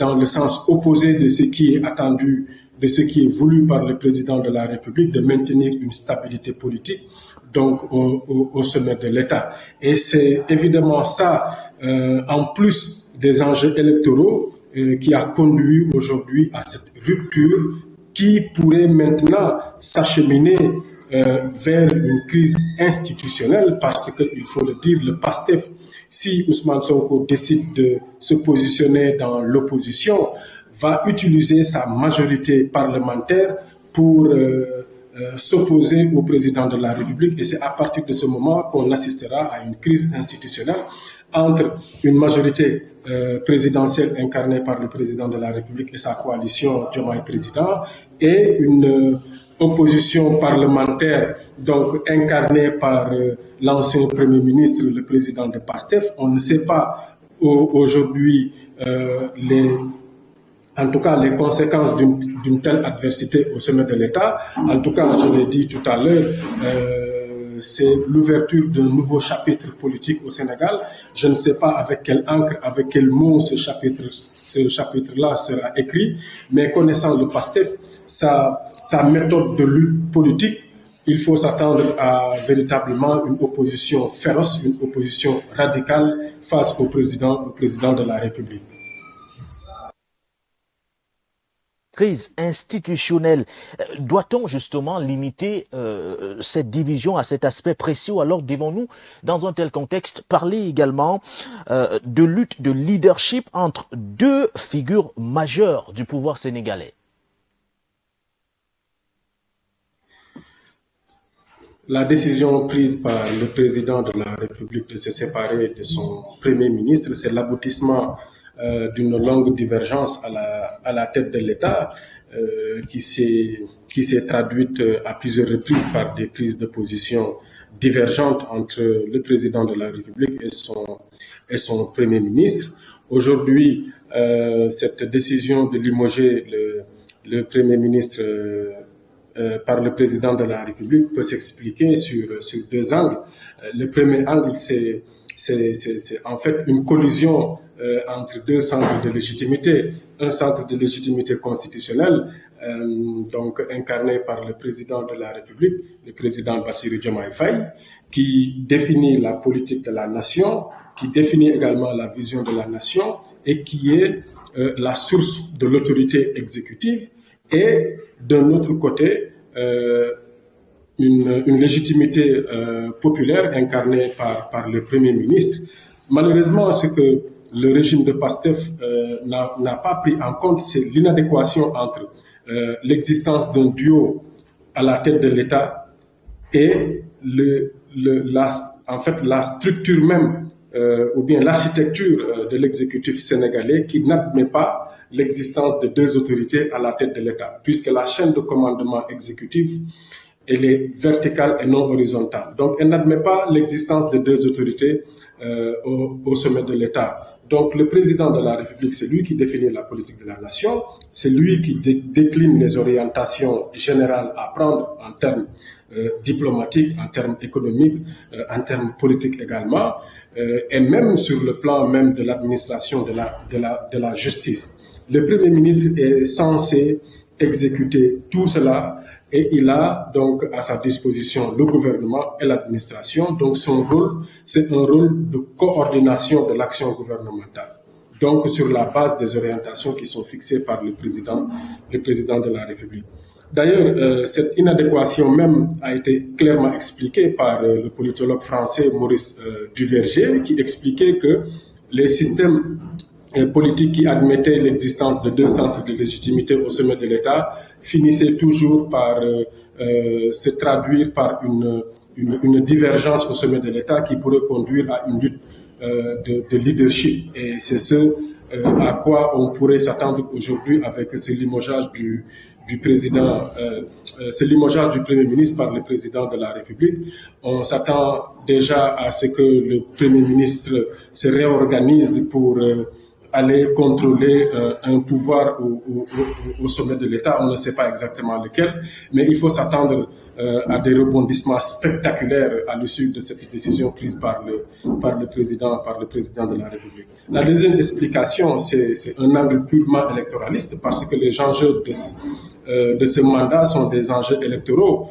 dans le sens opposé de ce qui est attendu, de ce qui est voulu par le président de la République, de maintenir une stabilité politique donc au sommet de l'État. Et c'est évidemment ça, en plus des enjeux électoraux, qui a conduit aujourd'hui à cette rupture qui pourrait maintenant s'acheminer vers une crise institutionnelle, parce qu'il faut le dire, le PASTEF, si Ousmane Sonko décide de se positionner dans l'opposition, va utiliser sa majorité parlementaire pour s'opposer au président de la République, et c'est à partir de ce moment qu'on assistera à une crise institutionnelle entre une majorité présidentielle incarnée par le président de la République et sa coalition Diomaye Président, et une opposition parlementaire donc incarnée par l'ancien Premier ministre, le président de PASTEF. On ne sait pas aujourd'hui en tout cas les conséquences d'une telle adversité au sommet de l'État. En tout cas, je l'ai dit tout à l'heure, c'est l'ouverture d'un nouveau chapitre politique au Sénégal. Je ne sais pas avec quel encre, avec quel mot ce chapitre-là sera écrit, mais connaissant le PASTEF, sa méthode de lutte politique, il faut s'attendre à véritablement une opposition féroce, une opposition radicale face au président de la République. Crise institutionnelle. Doit-on justement limiter cette division à cet aspect précis, ou alors devons-nous, dans un tel contexte, parler également de lutte de leadership entre deux figures majeures du pouvoir sénégalais? La décision prise par le président de la République de se séparer de son Premier ministre, c'est l'aboutissement d'une longue divergence à la tête de l'État qui s'est traduite à plusieurs reprises par des prises de position divergentes entre le président de la République et son Premier ministre. Aujourd'hui, cette décision de limoger le Premier ministre par le président de la République peut s'expliquer sur deux angles. Le premier angle, c'est en fait une collision entre deux centres de légitimité. Un centre de légitimité constitutionnelle, donc incarné par le président de la République, le président Bassirou Diomaye Faye, qui définit la politique de la nation, qui définit également la vision de la nation et qui est la source de l'autorité exécutive, et d'un autre côté, une légitimité populaire incarnée par le Premier ministre. Malheureusement, ce que le régime de PASTEF n'a pas pris en compte, c'est l'inadéquation entre l'existence d'un duo à la tête de l'État et en fait, la structure même ou bien l'architecture de l'exécutif sénégalais, qui n'admet pas l'existence de deux autorités à la tête de l'État, puisque la chaîne de commandement exécutif, elle est verticale et non horizontale. Donc, elle n'admet pas l'existence de deux autorités au sommet de l'État. Donc, le président de la République, c'est lui qui définit la politique de la nation, c'est lui qui décline les orientations générales à prendre en termes diplomatiques, en termes économiques, en termes politiques également, et même sur le plan même de l'administration de la justice. Le Premier ministre est censé exécuter tout cela et il a donc à sa disposition le gouvernement et l'administration. Donc son rôle, c'est un rôle de coordination de l'action gouvernementale. Donc sur la base des orientations qui sont fixées par le président de la République. D'ailleurs, cette inadéquation même a été clairement expliquée par le politologue français Maurice Duverger, qui expliquait que les systèmes politiques qui admettaient l'existence de deux centres de légitimité au sommet de l'État finissaient toujours par se traduire par une divergence au sommet de l'État qui pourrait conduire à une lutte de leadership. Et c'est ce à quoi on pourrait s'attendre aujourd'hui avec ce limogeage du président, ce limogeage du Premier ministre par le président de la République. On s'attend déjà à ce que le Premier ministre se réorganise pour aller contrôler un pouvoir au sommet de l'État. On ne sait pas exactement lequel, mais il faut s'attendre à des rebondissements spectaculaires à l'issue de cette décision prise par le président de la République. La deuxième explication, c'est un angle purement électoraliste parce que les enjeux de ce mandat sont des enjeux électoraux.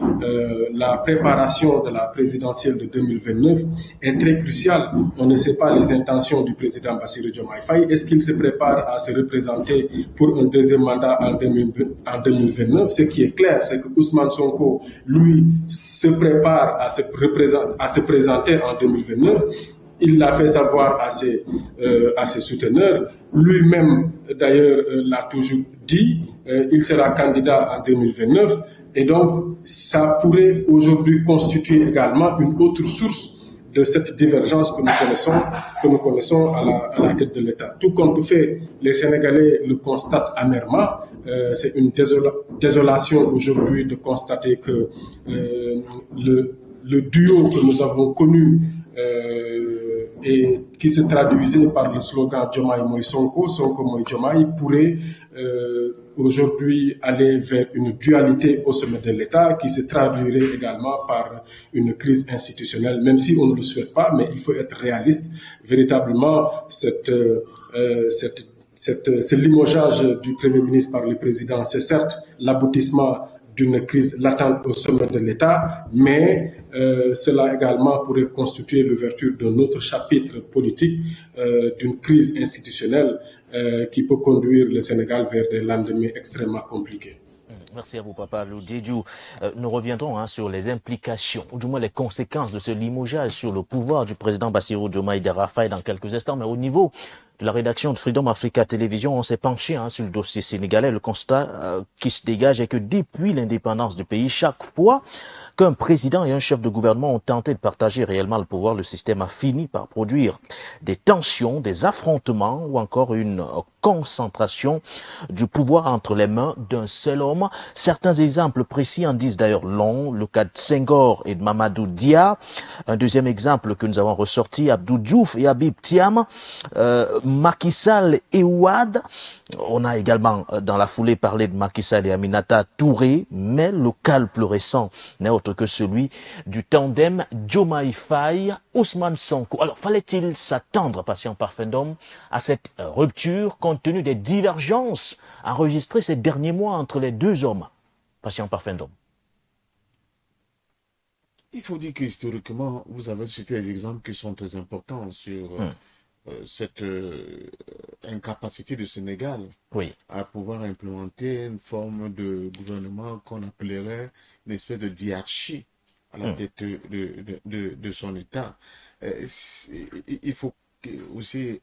La préparation de la présidentielle de 2029 est très cruciale. On ne sait pas les intentions du président Bassirou Diomaye Faye. Est-ce qu'il se prépare à se représenter pour un deuxième mandat en 2029? Ce qui est clair, c'est que Ousmane Sonko, lui, se prépare à se présenter en 2029. Il l'a fait savoir à ses souteneurs. Lui-même, d'ailleurs, l'a toujours dit. Il sera candidat en 2029. Et donc, ça pourrait aujourd'hui constituer également une autre source de cette divergence que nous connaissons à la tête de l'État. Tout compte fait, les Sénégalais le constatent amèrement. C'est une désolation aujourd'hui de constater que le duo que nous avons connu et qui se traduisait par le slogan Diomaye Moï Sonko, Sonko Moï Diomaye, pourrait aujourd'hui aller vers une dualité au sommet de l'État qui se traduirait également par une crise institutionnelle, même si on ne le souhaite pas, mais il faut être réaliste. Véritablement, ce limogeage du Premier ministre par le président, c'est certes l'aboutissement d'une crise latente au sommet de l'État, mais cela également pourrait constituer l'ouverture d'un autre chapitre politique, d'une crise institutionnelle qui peut conduire le Sénégal vers des lendemains extrêmement compliqués. Merci à vous, Papa Loudjedjou. Nous reviendrons sur les implications, ou du moins les conséquences de ce limogeage sur le pouvoir du président Bassirou Diomaye Diakhar Faye dans quelques instants. Mais au niveau de la rédaction de Freedom Africa Télévision, on s'est penché sur le dossier sénégalais. Le constat qui se dégage est que depuis l'indépendance du pays, chaque fois qu'un président et un chef de gouvernement ont tenté de partager réellement le pouvoir, le système a fini par produire des tensions, des affrontements ou encore une concentration du pouvoir entre les mains d'un seul homme. Certains exemples précis en disent d'ailleurs long, le cas de Senghor et de Mamadou Dia. Un deuxième exemple que nous avons ressorti, Abdou Diouf et Habib Thiam, Macky Sall et Ouad. On a également dans la foulée parlé de Macky Sall et Aminata Touré, mais le cas le plus récent n'est autre que celui du tandem Diomaye Faye, Ousmane Sonko. Alors, fallait-il s'attendre, patient parfendom, à cette rupture compte tenu des divergences enregistrées ces derniers mois entre les deux hommes? Patient parfendom. Il faut dire qu'historiquement, vous avez cité des exemples qui sont très importants sur cette incapacité du Sénégal à pouvoir implémenter une forme de gouvernement qu'on appellerait une espèce de diarchie à la tête de son État. Il faut aussi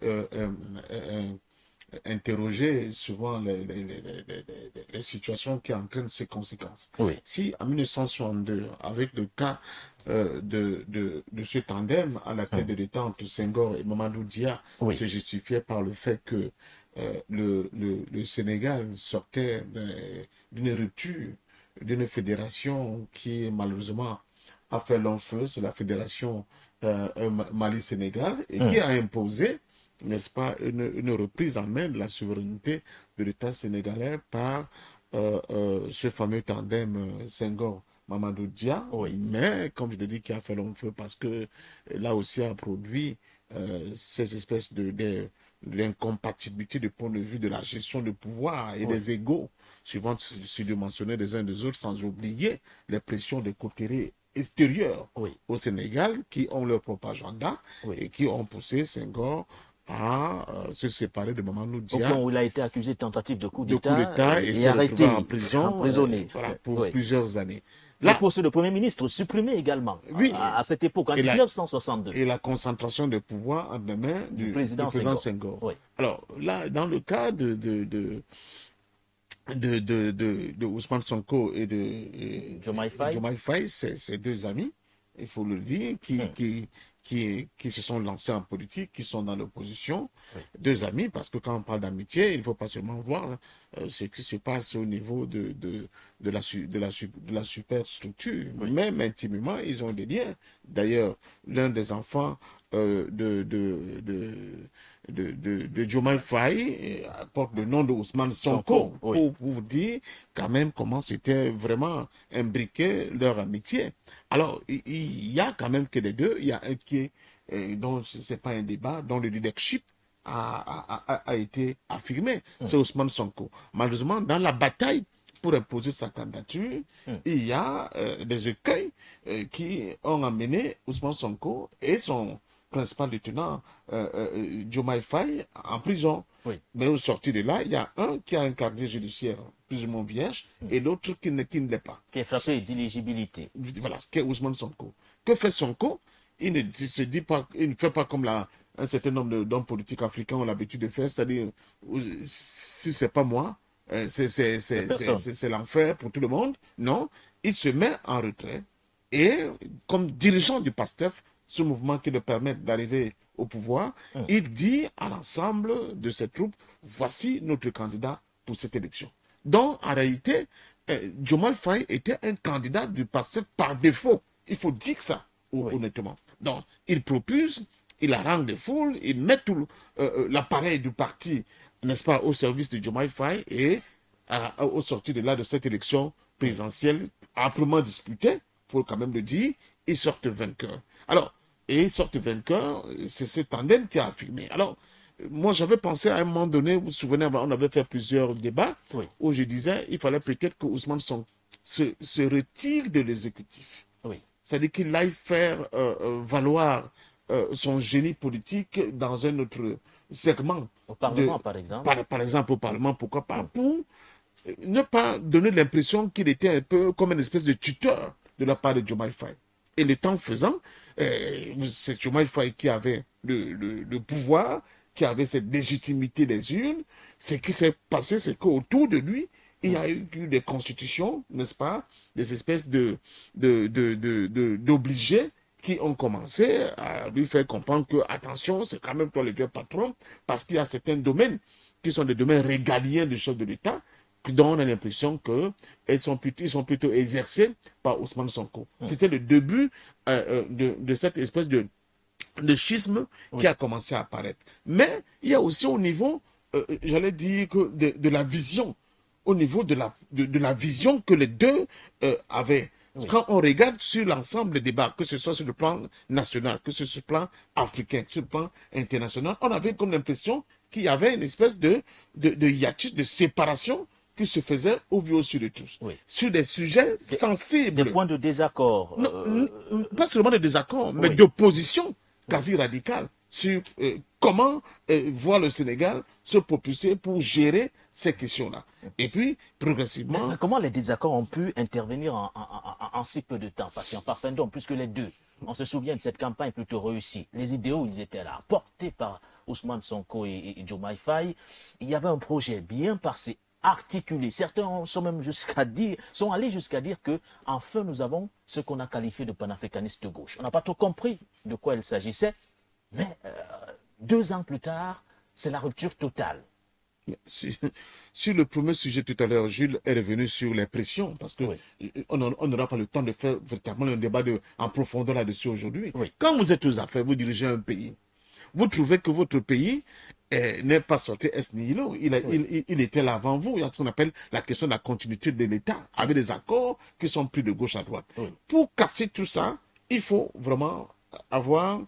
interroger souvent les situations qui entraînent ces conséquences. Si en 1962, avec le cas de ce tandem à la tête de l'État entre Senghor et Mamadou Dia se justifiait par le fait que le Sénégal sortait d'une rupture, d'une fédération qui malheureusement a fait long feu, c'est la fédération Mali-Sénégal, et qui a imposé, n'est-ce pas, une reprise en main de la souveraineté de l'État sénégalais par ce fameux tandem Senghor-Mamadou Dia, mais comme je l'ai dit, qui a fait long feu parce que là aussi a produit ces espèces l'incompatibilité du point de vue de la gestion du pouvoir et des égaux suivant surdimensionnés des uns des autres, sans oublier les pressions des côtés extérieurs au Sénégal qui ont leur propre agenda et qui ont poussé Senghor à se séparer de Mamadou Dia. Au point où il a été accusé de tentative de coup d'État et s'est arrêté, retrouvé en prison, emprisonné pour plusieurs années. Le poste de Premier ministre supprimé également à cette époque, en 1962. Et la concentration de pouvoir entre les mains du président Senghor. Alors là, dans le cas de Ousmane Sonko et de Diomaye Faye, c'est deux amis, il faut le dire, qui se sont lancés en politique, qui sont dans l'opposition, deux amis, parce que quand on parle d'amitié, il ne faut pas seulement voir ce qui se passe au niveau de la superstructure, même intimement, ils ont des liens. D'ailleurs, l'un des enfants de Diomaye Faye porte le nom de Ousmane Sonko, pour vous dire quand même comment c'était vraiment imbriqué leur amitié. Alors, il y a quand même que les deux, il y a un qui est, dont c'est pas un débat, dont le leadership a été affirmé, c'est Ousmane Sonko. Malheureusement, dans la bataille pour imposer sa candidature, il y a des écueils qui ont amené Ousmane Sonko et son principal lieutenant Diomaye Faye en prison. Mais au sortir de là, il y a un qui a un casier judiciaire plus ou moins vierge et l'autre qui ne l'est pas. Qui est frappé d'éligibilité. Voilà, ce qu'est Ousmane Sonko. Que fait Sonko? Il ne se dit pas, il ne fait pas comme un certain nombre d'hommes politiques africains ont l'habitude de faire, c'est-à-dire, si c'est pas moi, c'est l'enfer pour tout le monde. Non, il se met en retrait et comme dirigeant du PASTEF, ce mouvement qui le permet d'arriver au pouvoir, il dit à l'ensemble de ses troupes, voici notre candidat pour cette élection. Donc, en réalité, Diomaye Faye était un candidat du PASTEF par défaut. Il faut dire ça, honnêtement. Donc, il propulse, il harangue des foules, il met tout l'appareil du parti, n'est-ce pas, au service de Diomaye Faye et au sortir de là de cette élection présidentielle âprement disputée, il faut quand même le dire, ils sortent vainqueurs. Alors, et ils sortent vainqueurs, c'est ce tandem qui a affirmé. Alors, moi, j'avais pensé à un moment donné, vous vous souvenez, on avait fait plusieurs débats où je disais il fallait peut-être que Ousmane Sonko se retire de l'exécutif. C'est-à-dire qu'il aille faire valoir son génie politique dans un autre segment. Au Parlement, par exemple. Par exemple, au Parlement, pourquoi pas, pour ne pas donner l'impression qu'il était un peu comme une espèce de tuteur de la part de Diomaye Faye. Et le temps faisant, c'est Diomaye Faye qui avait le pouvoir, qui avait cette légitimité des urnes. Ce qui s'est passé, c'est qu'autour de lui, il y a eu des constitutions, n'est-ce pas, des espèces d'obligés qui ont commencé à lui faire comprendre que, attention, c'est quand même toi le vieux patron, parce qu'il y a certains domaines qui sont des domaines régaliens du chef de l'État, dont on a l'impression qu'ils sont plutôt exercés par Ousmane Sonko. C'était le début de cette espèce de schisme qui a commencé à apparaître. Mais il y a aussi au niveau, j'allais dire, de la vision, au niveau de la vision que les deux avaient. Quand on regarde sur l'ensemble des débats, que ce soit sur le plan national, que ce soit sur le plan africain, sur le plan international, on avait comme l'impression qu'il y avait une espèce de hiatus, de séparation qui se faisait au vu au-dessus de tous. Sur des sujets sensibles. Des points de désaccord. Pas seulement de désaccord, mais d'opposition quasi radicale sur comment voir le Sénégal se propulser pour gérer ces questions-là. Et puis, progressivement... Mais comment les désaccords ont pu intervenir en si peu de temps? Parce qu'en parfaitement, puisque les deux, on se souvient de cette campagne plutôt réussie, les idéaux, ils étaient là, portés par Ousmane Sonko et Diomaye Faye. Il y avait un projet bien passé, articulé. Certains sont allés jusqu'à dire que, enfin, nous avons ce qu'on a qualifié de panafricanistes de gauche. On n'a pas trop compris de quoi il s'agissait, mais 2 ans plus tard, c'est la rupture totale. Sur le premier sujet tout à l'heure, Jules est revenu sur les pressions, parce que on n'aura pas le temps de faire véritablement un débat en profondeur là-dessus aujourd'hui. Quand vous êtes aux affaires, vous dirigez un pays, vous trouvez que votre pays n'est pas sorti ex nihilo. Il était là avant vous. Il y a ce qu'on appelle la question de la continuité de l'État, avec des accords qui sont pris de gauche à droite. Pour casser tout ça, il faut vraiment avoir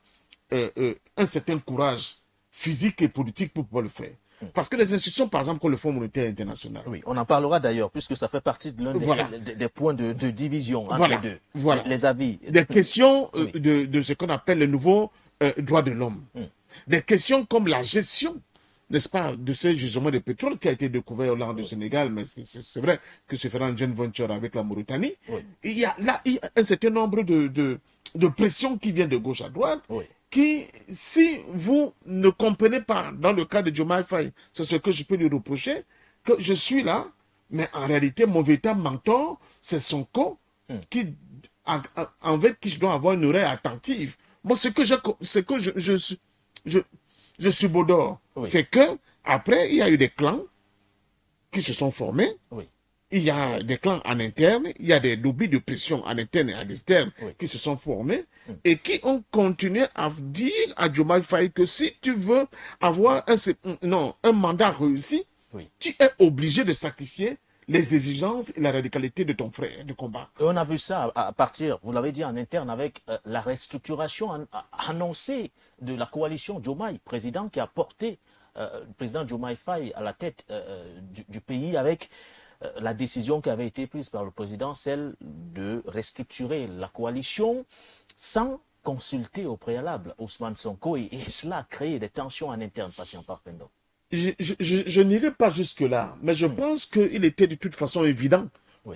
un certain courage physiques et politiques pour pouvoir le faire. Parce que les institutions, par exemple, comme le Fonds monétaire international. Oui, on en parlera d'ailleurs, puisque ça fait partie de l'un des points de division entre les deux. Voilà. Les avis. Des questions de ce qu'on appelle le nouveau droit de l'homme. Des questions comme la gestion, n'est-ce pas, de ce gisement de pétrole qui a été découvert au large du Sénégal, mais c'est vrai que se fera un joint venture avec la Mauritanie. Il y a là un certain nombre de pressions qui viennent de gauche à droite. Qui, si vous ne comprenez pas, dans le cas de Diomaye Faye, c'est ce que je peux lui reprocher, que je suis là, mais en réalité, mon véritable mentor, c'est Sonko, envers qui je dois avoir une oreille attentive. Moi, ce que je subodore, c'est que après, il y a eu des clans qui se sont formés. Il y a des clans en interne, il y a des lobbies de pression en interne et en externe qui se sont formés et qui ont continué à dire à Diomaye Faye que si tu veux avoir un mandat réussi, tu es obligé de sacrifier les exigences et la radicalité de ton frère de combat. Et on a vu ça à partir, vous l'avez dit, en interne avec la restructuration annoncée de la coalition Diomaye, président qui a porté le président Diomaye Faye à la tête du pays avec la décision qui avait été prise par le président, celle de restructurer la coalition sans consulter au préalable Ousmane Sonko, et cela a créé des tensions en interne, patient Parfendo. Je n'irai pas jusque-là, mais je pense qu'il était de toute façon évident,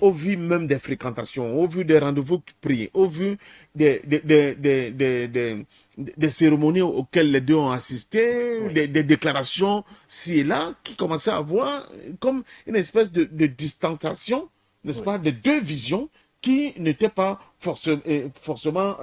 au vu même des fréquentations, au vu des rendez-vous pris, au vu des cérémonies auxquelles les deux ont assisté, des déclarations ci et là, qui commençaient à avoir comme une espèce de distanciation, n'est-ce pas, de deux visions qui n'étaient pas forcément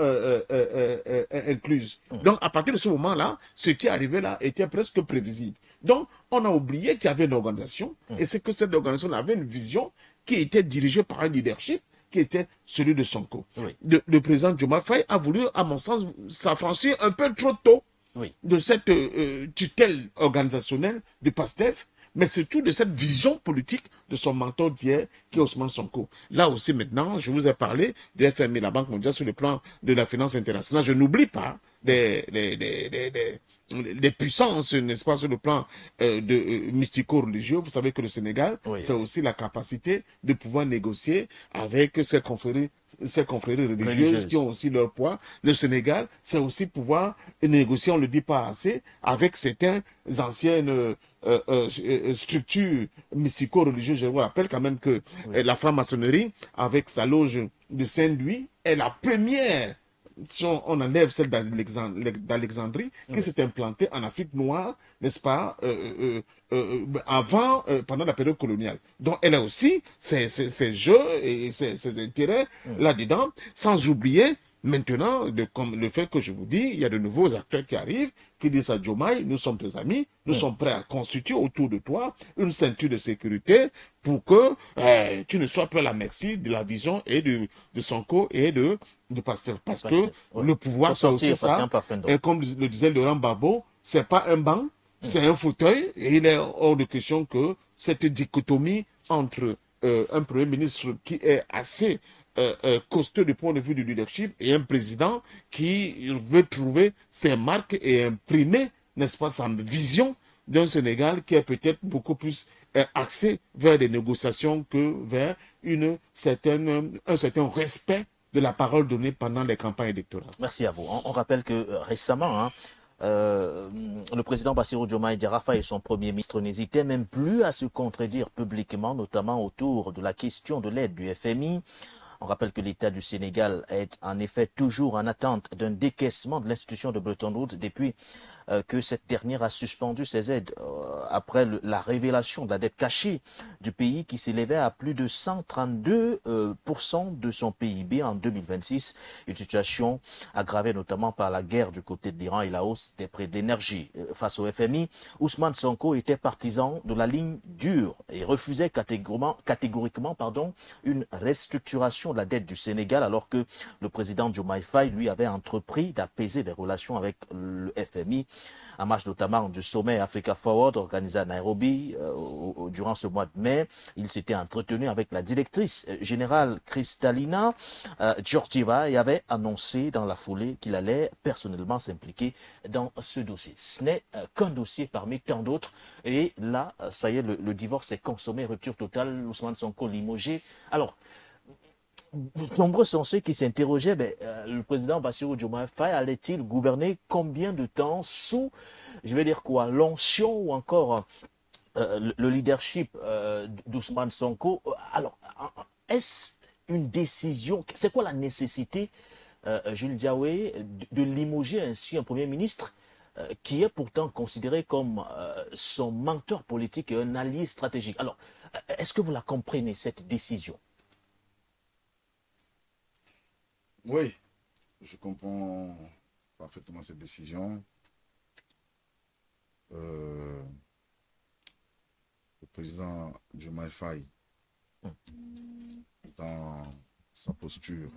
incluses. Donc, à partir de ce moment-là, ce qui arrivait là était presque prévisible. Donc, on a oublié qu'il y avait une organisation, et c'est que cette organisation avait une vision qui était dirigée par un leadership qui était celui de Sonko. Le président Diomaye Faye a voulu, à mon sens, s'affranchir un peu trop tôt de cette tutelle organisationnelle du PASTEF, mais surtout de cette vision politique de son mentor d'hier, qui est Ousmane Sonko. Là aussi, maintenant, je vous ai parlé du FMI, la Banque mondiale, sur le plan de la finance internationale. Je n'oublie pas des puissances, n'est-ce pas, sur le plan mystico-religieux. Vous savez que le Sénégal, c'est aussi la capacité de pouvoir négocier avec ces confréries religieuses qui ont aussi leur poids. Le Sénégal, c'est aussi pouvoir négocier, on ne le dit pas assez, avec certaines anciennes structures mystico-religieuses. Je vous rappelle quand même que la franc-maçonnerie, avec sa loge de Saint-Louis, est la première, si on enlève celle d'Alexandrie, qui s'est implantée en Afrique noire, n'est-ce pas, pendant la période coloniale. Donc elle a aussi ses jeux et ses intérêts là-dedans, sans oublier maintenant, comme le fait que je vous dis, il y a de nouveaux acteurs qui arrivent, qui disent à Diomaye, nous sommes tes amis, nous sommes prêts à constituer autour de toi une ceinture de sécurité pour que tu ne sois pas à la merci de la vision et de Sonko et de Pastef. Parce que le pouvoir, c'est aussi ça. Et comme le disait Laurent Gbagbo, c'est pas un banc, c'est un fauteuil, et il est hors de question que cette dichotomie entre un Premier ministre qui est assez costaud du point de vue du leadership et un président qui veut trouver ses marques et imprimer, n'est-ce pas, sa vision d'un Sénégal qui est peut-être beaucoup plus axé vers des négociations que vers un certain respect de la parole donnée pendant les campagnes électorales. Merci à vous. On rappelle que récemment, le président Bassirou Diomaye Diakhar Faye et son premier ministre n'hésitaient même plus à se contredire publiquement, notamment autour de la question de l'aide du FMI. On rappelle que l'État du Sénégal est en effet toujours en attente d'un décaissement de l'institution de Bretton Woods depuis que cette dernière a suspendu ses aides après la révélation de la dette cachée du pays qui s'élevait à plus de 132% de son PIB en 2026. Une situation aggravée notamment par la guerre du côté de l'Iran et la hausse des prix de l'énergie. Face au FMI, Ousmane Sonko était partisan de la ligne dure et refusait catégoriquement une restructuration de la dette du Sénégal, alors que le président Diomaye Faye lui avait entrepris d'apaiser les relations avec le FMI en marge notamment du sommet Africa Forward organisé à Nairobi durant ce mois de mai. Il s'était entretenu avec la directrice générale Kristalina Georgieva et avait annoncé dans la foulée qu'il allait personnellement s'impliquer dans ce dossier. Ce n'est qu'un dossier parmi tant d'autres. Et là, ça y est, le divorce est consommé, rupture totale, Ousmane Sonko limogé. Alors, nombreux sont ceux qui s'interrogeaient, le président Bassirou Diomaye Faye allait-il gouverner combien de temps sous, je vais dire quoi, l'onction ou encore le leadership d'Ousmane Sonko? Alors, est-ce une décision, c'est quoi la nécessité, Jules Diawé, de limoger ainsi un Premier ministre qui est pourtant considéré comme son mentor politique et un allié stratégique? Alors, est-ce que vous la comprenez, cette décision? Oui, je comprends parfaitement cette décision. Le président Diomaye Faye, dans sa posture,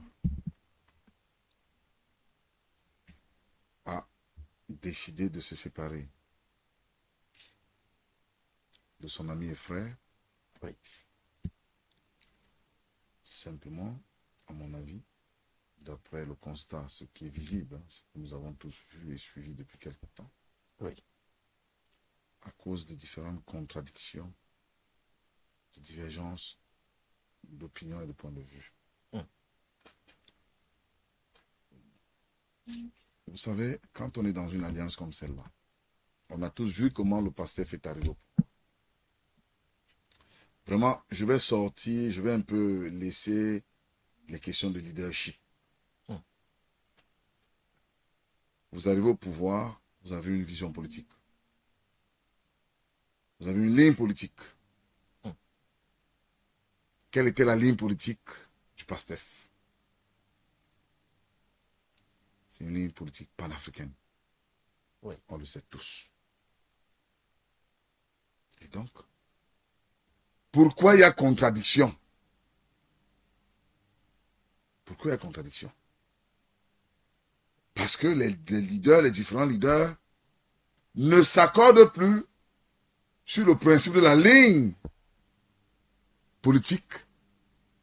a décidé de se séparer de son ami et frère. Oui. Simplement, à mon avis, d'après le constat, ce qui est visible, ce que nous avons tous vu et suivi depuis quelque temps, oui, à cause des différentes contradictions, de divergences d'opinion et de point de vue. Vous savez, quand on est dans une alliance comme celle-là, on a tous vu comment le PASTEF est arrivé. Vraiment, je vais sortir, je vais un peu laisser les questions de leadership. Vous arrivez au pouvoir, vous avez une vision politique. Vous avez une ligne politique. Quelle était la ligne politique du PASTEF? C'est une ligne politique panafricaine. Oui. On le sait tous. Et donc, pourquoi il y a contradiction? Pourquoi il y a contradiction? Parce que les leaders, les différents leaders, ne s'accordent plus sur le principe de la ligne politique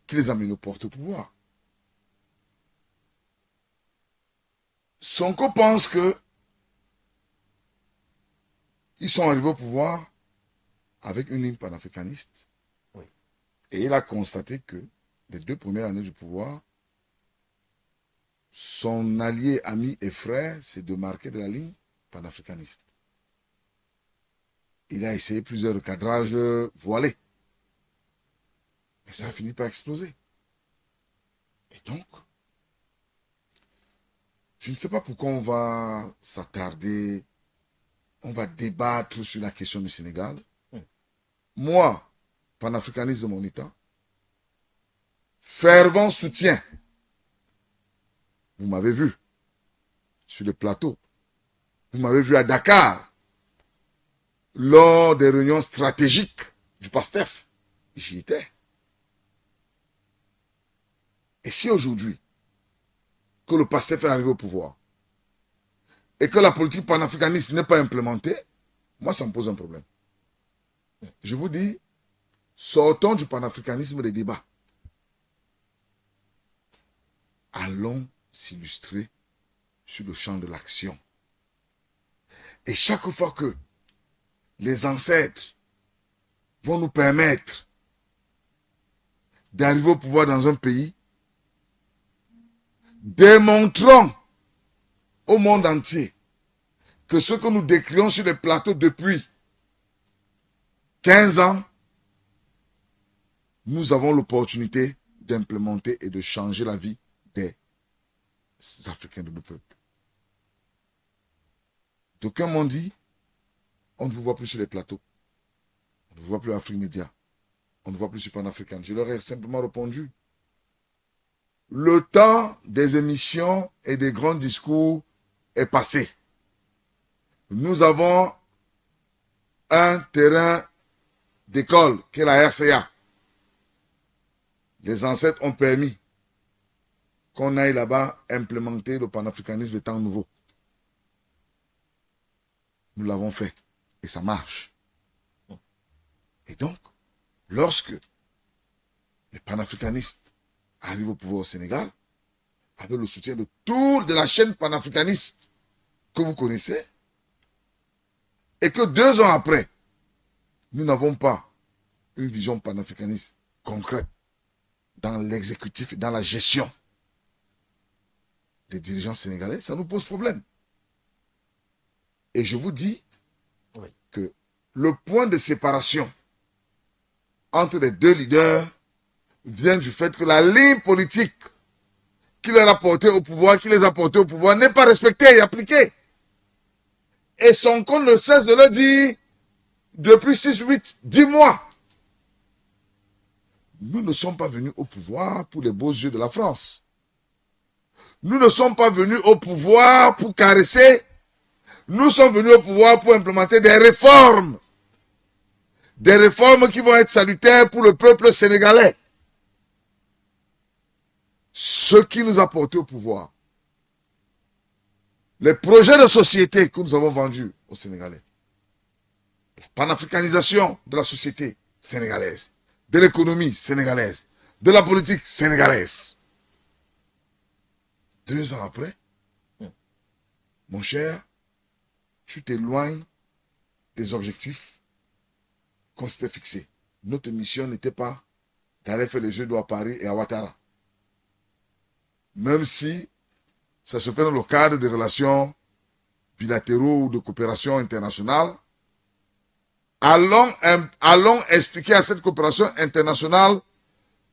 qui les amène au porte-pouvoir. Sonko pense que ils sont arrivés au pouvoir avec une ligne panafricaniste. Oui. Et il a constaté que les 2 premières années du pouvoir, son allié, ami et frère s'est démarqué de la ligne panafricaniste. Il a essayé plusieurs recadrages voilés. Mais ça a fini par exploser. Et donc, je ne sais pas pourquoi on va s'attarder, on va débattre sur la question du Sénégal. Moi, panafricaniste de mon État, fervent soutien. Vous m'avez vu sur le plateau. Vous m'avez vu à Dakar lors des réunions stratégiques du PASTEF. J'y étais. Et si aujourd'hui, que le PASTEF est arrivé au pouvoir et que la politique panafricaniste n'est pas implémentée, moi, ça me pose un problème. Je vous dis, sortons du panafricanisme des débats. Allons s'illustrer sur le champ de l'action. Et chaque fois que les ancêtres vont nous permettre d'arriver au pouvoir dans un pays, démontrons au monde entier que ce que nous décrions sur les plateaux depuis 15 ans, nous avons l'opportunité d'implémenter et de changer la vie des Africains de nos peuples. D'aucuns m'ont dit, on ne vous voit plus sur les plateaux. On ne vous voit plus à Afrique Média. On ne voit plus sur Panafricaine. Je leur ai simplement répondu, le temps des émissions et des grands discours est passé. Nous avons un terrain d'école qui est la RCA. Les ancêtres ont permis qu'on aille là-bas implémenter le panafricanisme des temps nouveaux. Nous l'avons fait. Et ça marche. Et donc, lorsque les panafricanistes arrivent au pouvoir au Sénégal, avec le soutien de la chaîne panafricaniste que vous connaissez, et que 2 ans après, nous n'avons pas une vision panafricaniste concrète dans l'exécutif et dans la gestion des dirigeants sénégalais, ça nous pose problème. Et je vous dis que le point de séparation entre les 2 leaders vient du fait que la ligne politique qui les a portés au pouvoir, n'est pas respectée et appliquée. Et Sonko ne cesse de le dire depuis 6, 8, 10 mois. Nous ne sommes pas venus au pouvoir pour les beaux yeux de la France. Nous ne sommes pas venus au pouvoir pour caresser. Nous sommes venus au pouvoir pour implémenter des réformes. Des réformes qui vont être salutaires pour le peuple sénégalais. Ce qui nous a porté au pouvoir. Les projets de société que nous avons vendus aux Sénégalais. La panafricanisation de la société sénégalaise. De l'économie sénégalaise. De la politique sénégalaise. 2 ans après, mon cher, tu t'éloignes des objectifs qu'on s'était fixés. Notre mission n'était pas d'aller faire les yeux d'eau à Paris et à Ouattara. Même si ça se fait dans le cadre des relations bilatéraux ou de coopération internationale, allons expliquer à cette coopération internationale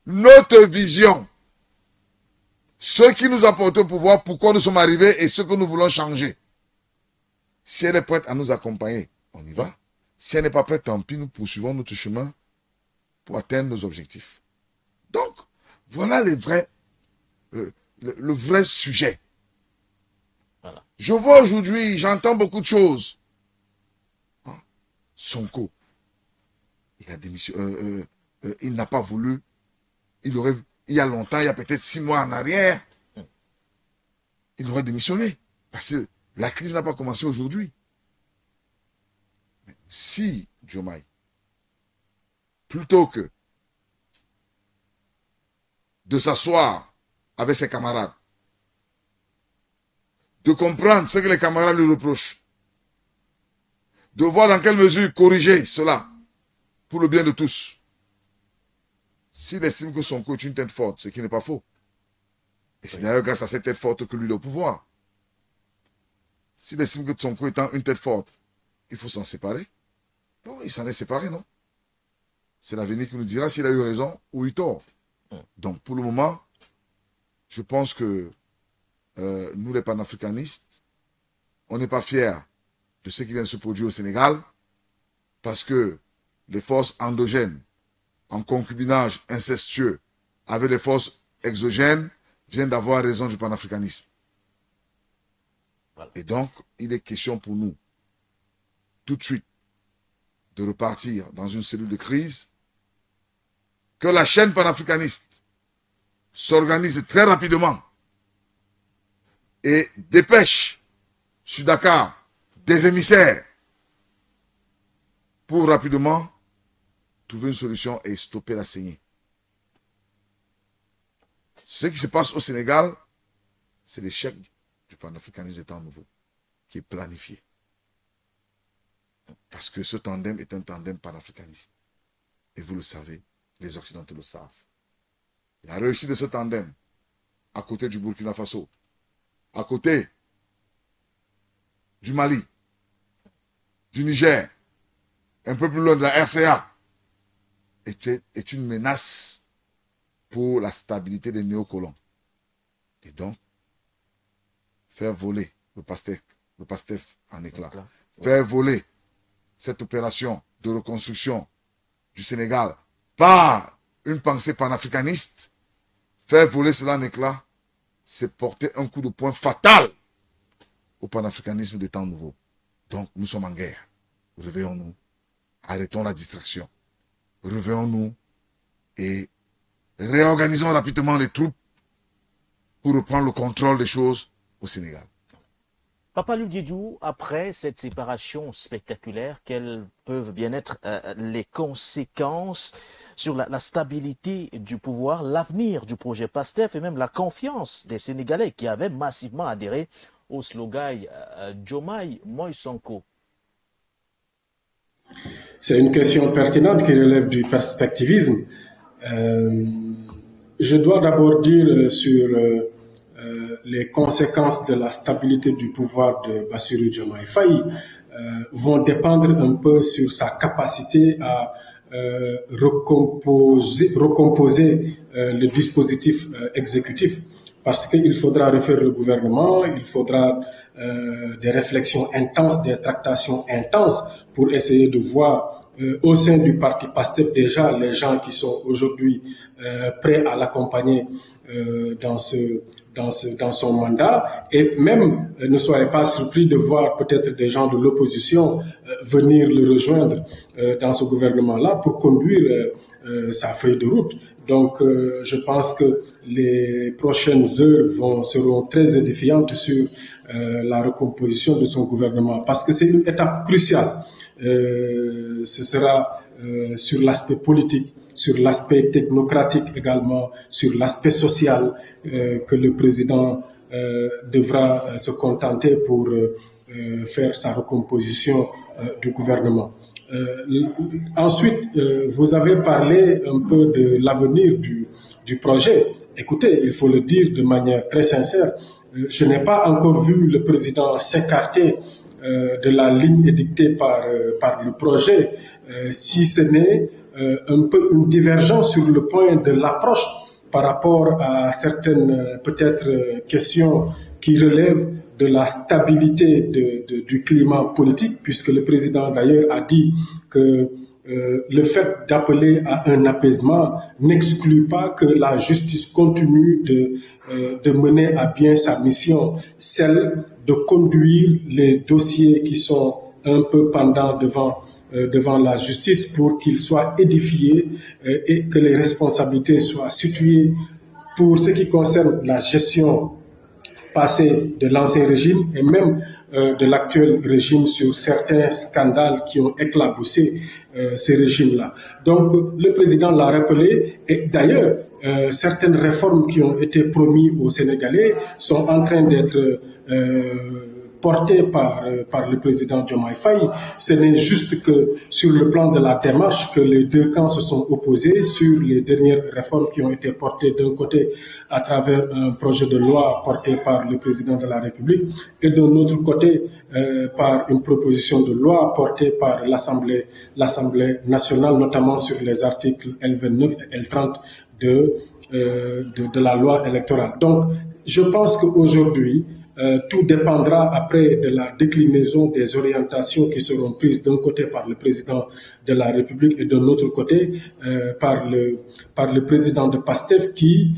notre vision, ce qui nous a porté au pouvoir, pourquoi nous sommes arrivés et ce que nous voulons changer. Si elle est prête à nous accompagner, on y va. Si elle n'est pas prête, tant pis, nous poursuivons notre chemin pour atteindre nos objectifs. Donc, voilà le vrai sujet. Voilà. Je vois aujourd'hui, j'entends beaucoup de choses. Sonko, il a démissionné, il n'a pas voulu, il y a longtemps, il y a peut-être 6 mois en arrière, il aurait démissionné. Parce que la crise n'a pas commencé aujourd'hui. Si, Diomaye, plutôt que de s'asseoir avec ses camarades, de comprendre ce que les camarades lui reprochent, de voir dans quelle mesure corriger cela pour le bien de tous. S'il estime que Sonko est une tête forte, ce qui n'est pas faux. Et c'est d'ailleurs grâce à cette tête forte que lui est au pouvoir. S'il estime que Sonko étant une tête forte, il faut s'en séparer. Bon, il s'en est séparé, non? C'est l'avenir qui nous dira s'il a eu raison ou eu tort. Donc, pour le moment, je pense que nous, les panafricanistes, on n'est pas fiers de ce qui vient de se produire au Sénégal parce que les forces endogènes, en concubinage incestueux avec les forces exogènes, viennent d'avoir raison du panafricanisme. Voilà. Et donc, il est question pour nous, tout de suite, de repartir dans une cellule de crise, que la chaîne panafricaniste s'organise très rapidement et dépêche sur Dakar des émissaires pour rapidement trouver une solution et stopper la saignée. Ce qui se passe au Sénégal, c'est l'échec du panafricanisme de temps nouveau qui est planifié. Parce que ce tandem est un tandem panafricaniste. Et vous le savez, les Occidentaux le savent. La réussite de ce tandem, à côté du Burkina Faso, à côté du Mali, du Niger, un peu plus loin de la RCA, est une menace pour la stabilité des néocolons. Et donc, faire voler le PASTEF en éclats, faire voler cette opération de reconstruction du Sénégal par une pensée panafricaniste, faire voler cela en éclats, c'est porter un coup de poing fatal au panafricanisme des temps nouveaux. Donc, nous sommes en guerre. Réveillons-nous. Arrêtons la distraction. Réveillons-nous et réorganisons rapidement les troupes pour reprendre le contrôle des choses au Sénégal. Papa Diédhiou, après cette séparation spectaculaire, quelles peuvent bien être les conséquences sur la stabilité du pouvoir, l'avenir du projet PASTEF et même la confiance des Sénégalais qui avaient massivement adhéré au slogan Diomaye Moïse Sonko? C'est une question pertinente qui relève du perspectivisme. Je dois d'abord dire sur les conséquences de la stabilité du pouvoir de Bassirou Diomaye Faye vont dépendre un peu sur sa capacité à recomposer le dispositif exécutif. Parce qu'il faudra refaire le gouvernement, il faudra des réflexions intenses, des tractations intenses pour essayer de voir au sein du parti PASTEF déjà les gens qui sont aujourd'hui prêts à l'accompagner dans son mandat, et même ne soyez pas surpris de voir peut-être des gens de l'opposition venir le rejoindre dans ce gouvernement-là pour conduire sa feuille de route. Donc je pense que les prochaines heures seront très édifiantes sur la recomposition de son gouvernement, parce que c'est une étape cruciale. Ce sera sur l'aspect politique, sur l'aspect technocratique également, sur l'aspect social que le président devra se contenter pour faire sa recomposition du gouvernement. Ensuite, vous avez parlé un peu de l'avenir du projet. Écoutez, il faut le dire de manière très sincère, je n'ai pas encore vu le président s'écarter de la ligne édictée par le projet, si ce n'est un peu une divergence sur le point de l'approche par rapport à certaines peut-être questions qui relèvent de la stabilité du climat politique, puisque le président d'ailleurs a dit que le fait d'appeler à un apaisement n'exclut pas que la justice continue de mener à bien sa mission, celle de conduire les dossiers qui sont un peu pendants devant la justice pour qu'ils soient édifiés et que les responsabilités soient situées pour ce qui concerne la gestion passée de l'ancien régime et même de l'actuel régime sur certains scandales qui ont éclaboussé ce régime-là. Donc le président l'a rappelé, et d'ailleurs certaines réformes qui ont été promises aux Sénégalais sont en train d'être porté par le président Diomaye Faye. Ce n'est juste que sur le plan de la démarche que les deux camps se sont opposés sur les dernières réformes qui ont été portées d'un côté à travers un projet de loi porté par le président de la République et d'un autre côté par une proposition de loi portée par l'Assemblée nationale, notamment sur les articles L29 et L30 de la loi électorale. Donc, je pense qu'aujourd'hui, tout dépendra après de la déclinaison des orientations qui seront prises d'un côté par le président de la République et d'un autre côté par le président de PASTEF qui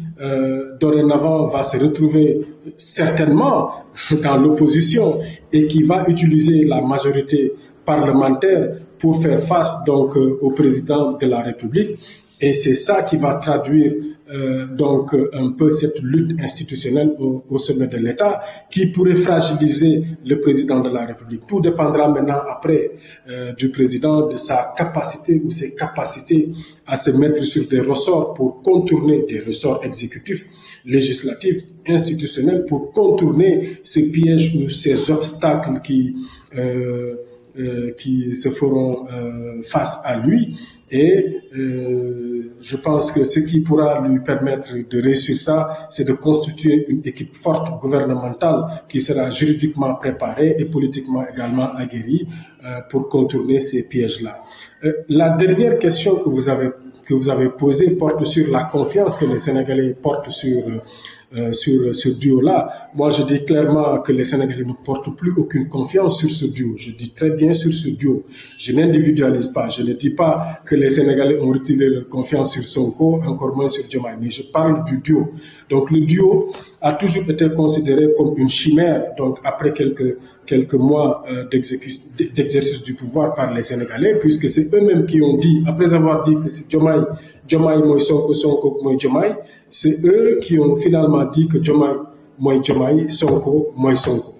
dorénavant va se retrouver certainement dans l'opposition et qui va utiliser la majorité parlementaire pour faire face donc au président de la République. Et c'est ça qui va traduire donc un peu cette lutte institutionnelle au sommet de l'État qui pourrait fragiliser le président de la République. Tout dépendra maintenant après du président, de sa capacité ou ses capacités à se mettre sur des ressorts pour contourner des ressorts exécutifs, législatifs, institutionnels, pour contourner ces pièges ou ces obstacles qui se feront face à lui. Et je pense que ce qui pourra lui permettre de réussir ça, c'est de constituer une équipe forte gouvernementale qui sera juridiquement préparée et politiquement également aguerrie pour contourner ces pièges-là. La dernière question que vous avez posée porte sur la confiance que les Sénégalais portent sur ce duo-là. Moi, je dis clairement que les Sénégalais ne portent plus aucune confiance sur ce duo. Je dis très bien sur ce duo. Je n'individualise pas. Je ne dis pas que les Sénégalais ont retiré leur confiance sur Sonko, encore moins sur Diomaye. Mais je parle du duo. Donc, le duo a toujours été considéré comme une chimère. Donc, après quelques mois d'exercice du pouvoir par les Sénégalais, puisque c'est eux-mêmes qui ont dit, après avoir dit que c'est Diomaye moi Sonko, Sonko moi Diomaye, c'est eux qui ont finalement dit que Diomaye moi Diomaye, Sonko moi Sonko.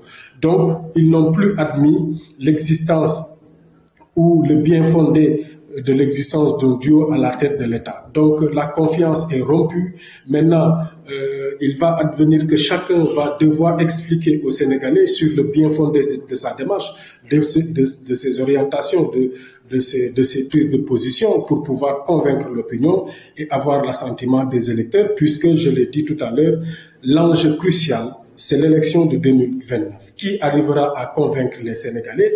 Donc, ils n'ont plus admis l'existence ou le bien fondé de l'existence d'un duo à la tête de l'État. Donc la confiance est rompue. Maintenant, il va advenir que chacun va devoir expliquer aux Sénégalais sur le bien fondé de sa démarche, de ses orientations, de ses prises de position pour pouvoir convaincre l'opinion et avoir l'assentiment des électeurs, puisque, je l'ai dit tout à l'heure, l'enjeu crucial, c'est l'élection de 2029. Qui arrivera à convaincre les Sénégalais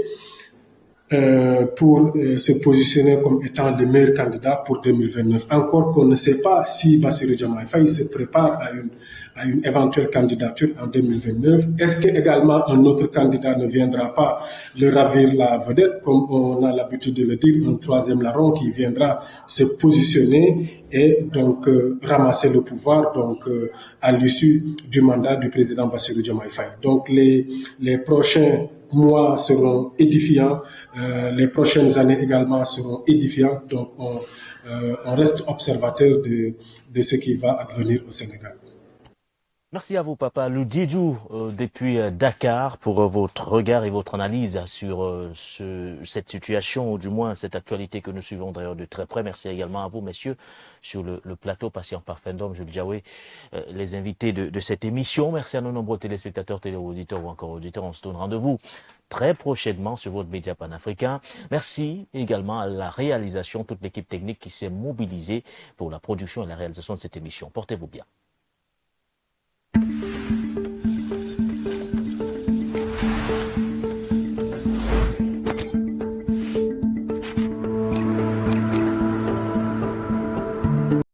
pour se positionner comme étant le meilleur candidat pour 2029. Encore qu'on ne sait pas si Bassirou Diomaye Faye se prépare à une éventuelle candidature en 2029. Est-ce que également un autre candidat ne viendra pas le ravir la vedette, comme on a l'habitude de le dire, un troisième larron qui viendra se positionner et donc ramasser le pouvoir à l'issue du mandat du président Bassirou Diomaye Faye. Donc les prochains mois seront édifiants, les prochaines années également seront édifiantes, donc on reste observateur de ce qui va advenir au Sénégal. Merci à vous, Papa Loudidjou, depuis Dakar, pour votre regard et votre analyse sur cette situation, ou du moins cette actualité que nous suivons d'ailleurs de très près. Merci également à vous, messieurs, sur le plateau Patient Parfait d'Homme, Jules Diawé, les invités de cette émission. Merci à nos nombreux téléspectateurs, téléauditeurs ou encore auditeurs. On se donne rendez-vous très prochainement sur votre média panafricain. Merci également à la réalisation, toute l'équipe technique qui s'est mobilisée pour la production et la réalisation de cette émission. Portez-vous bien.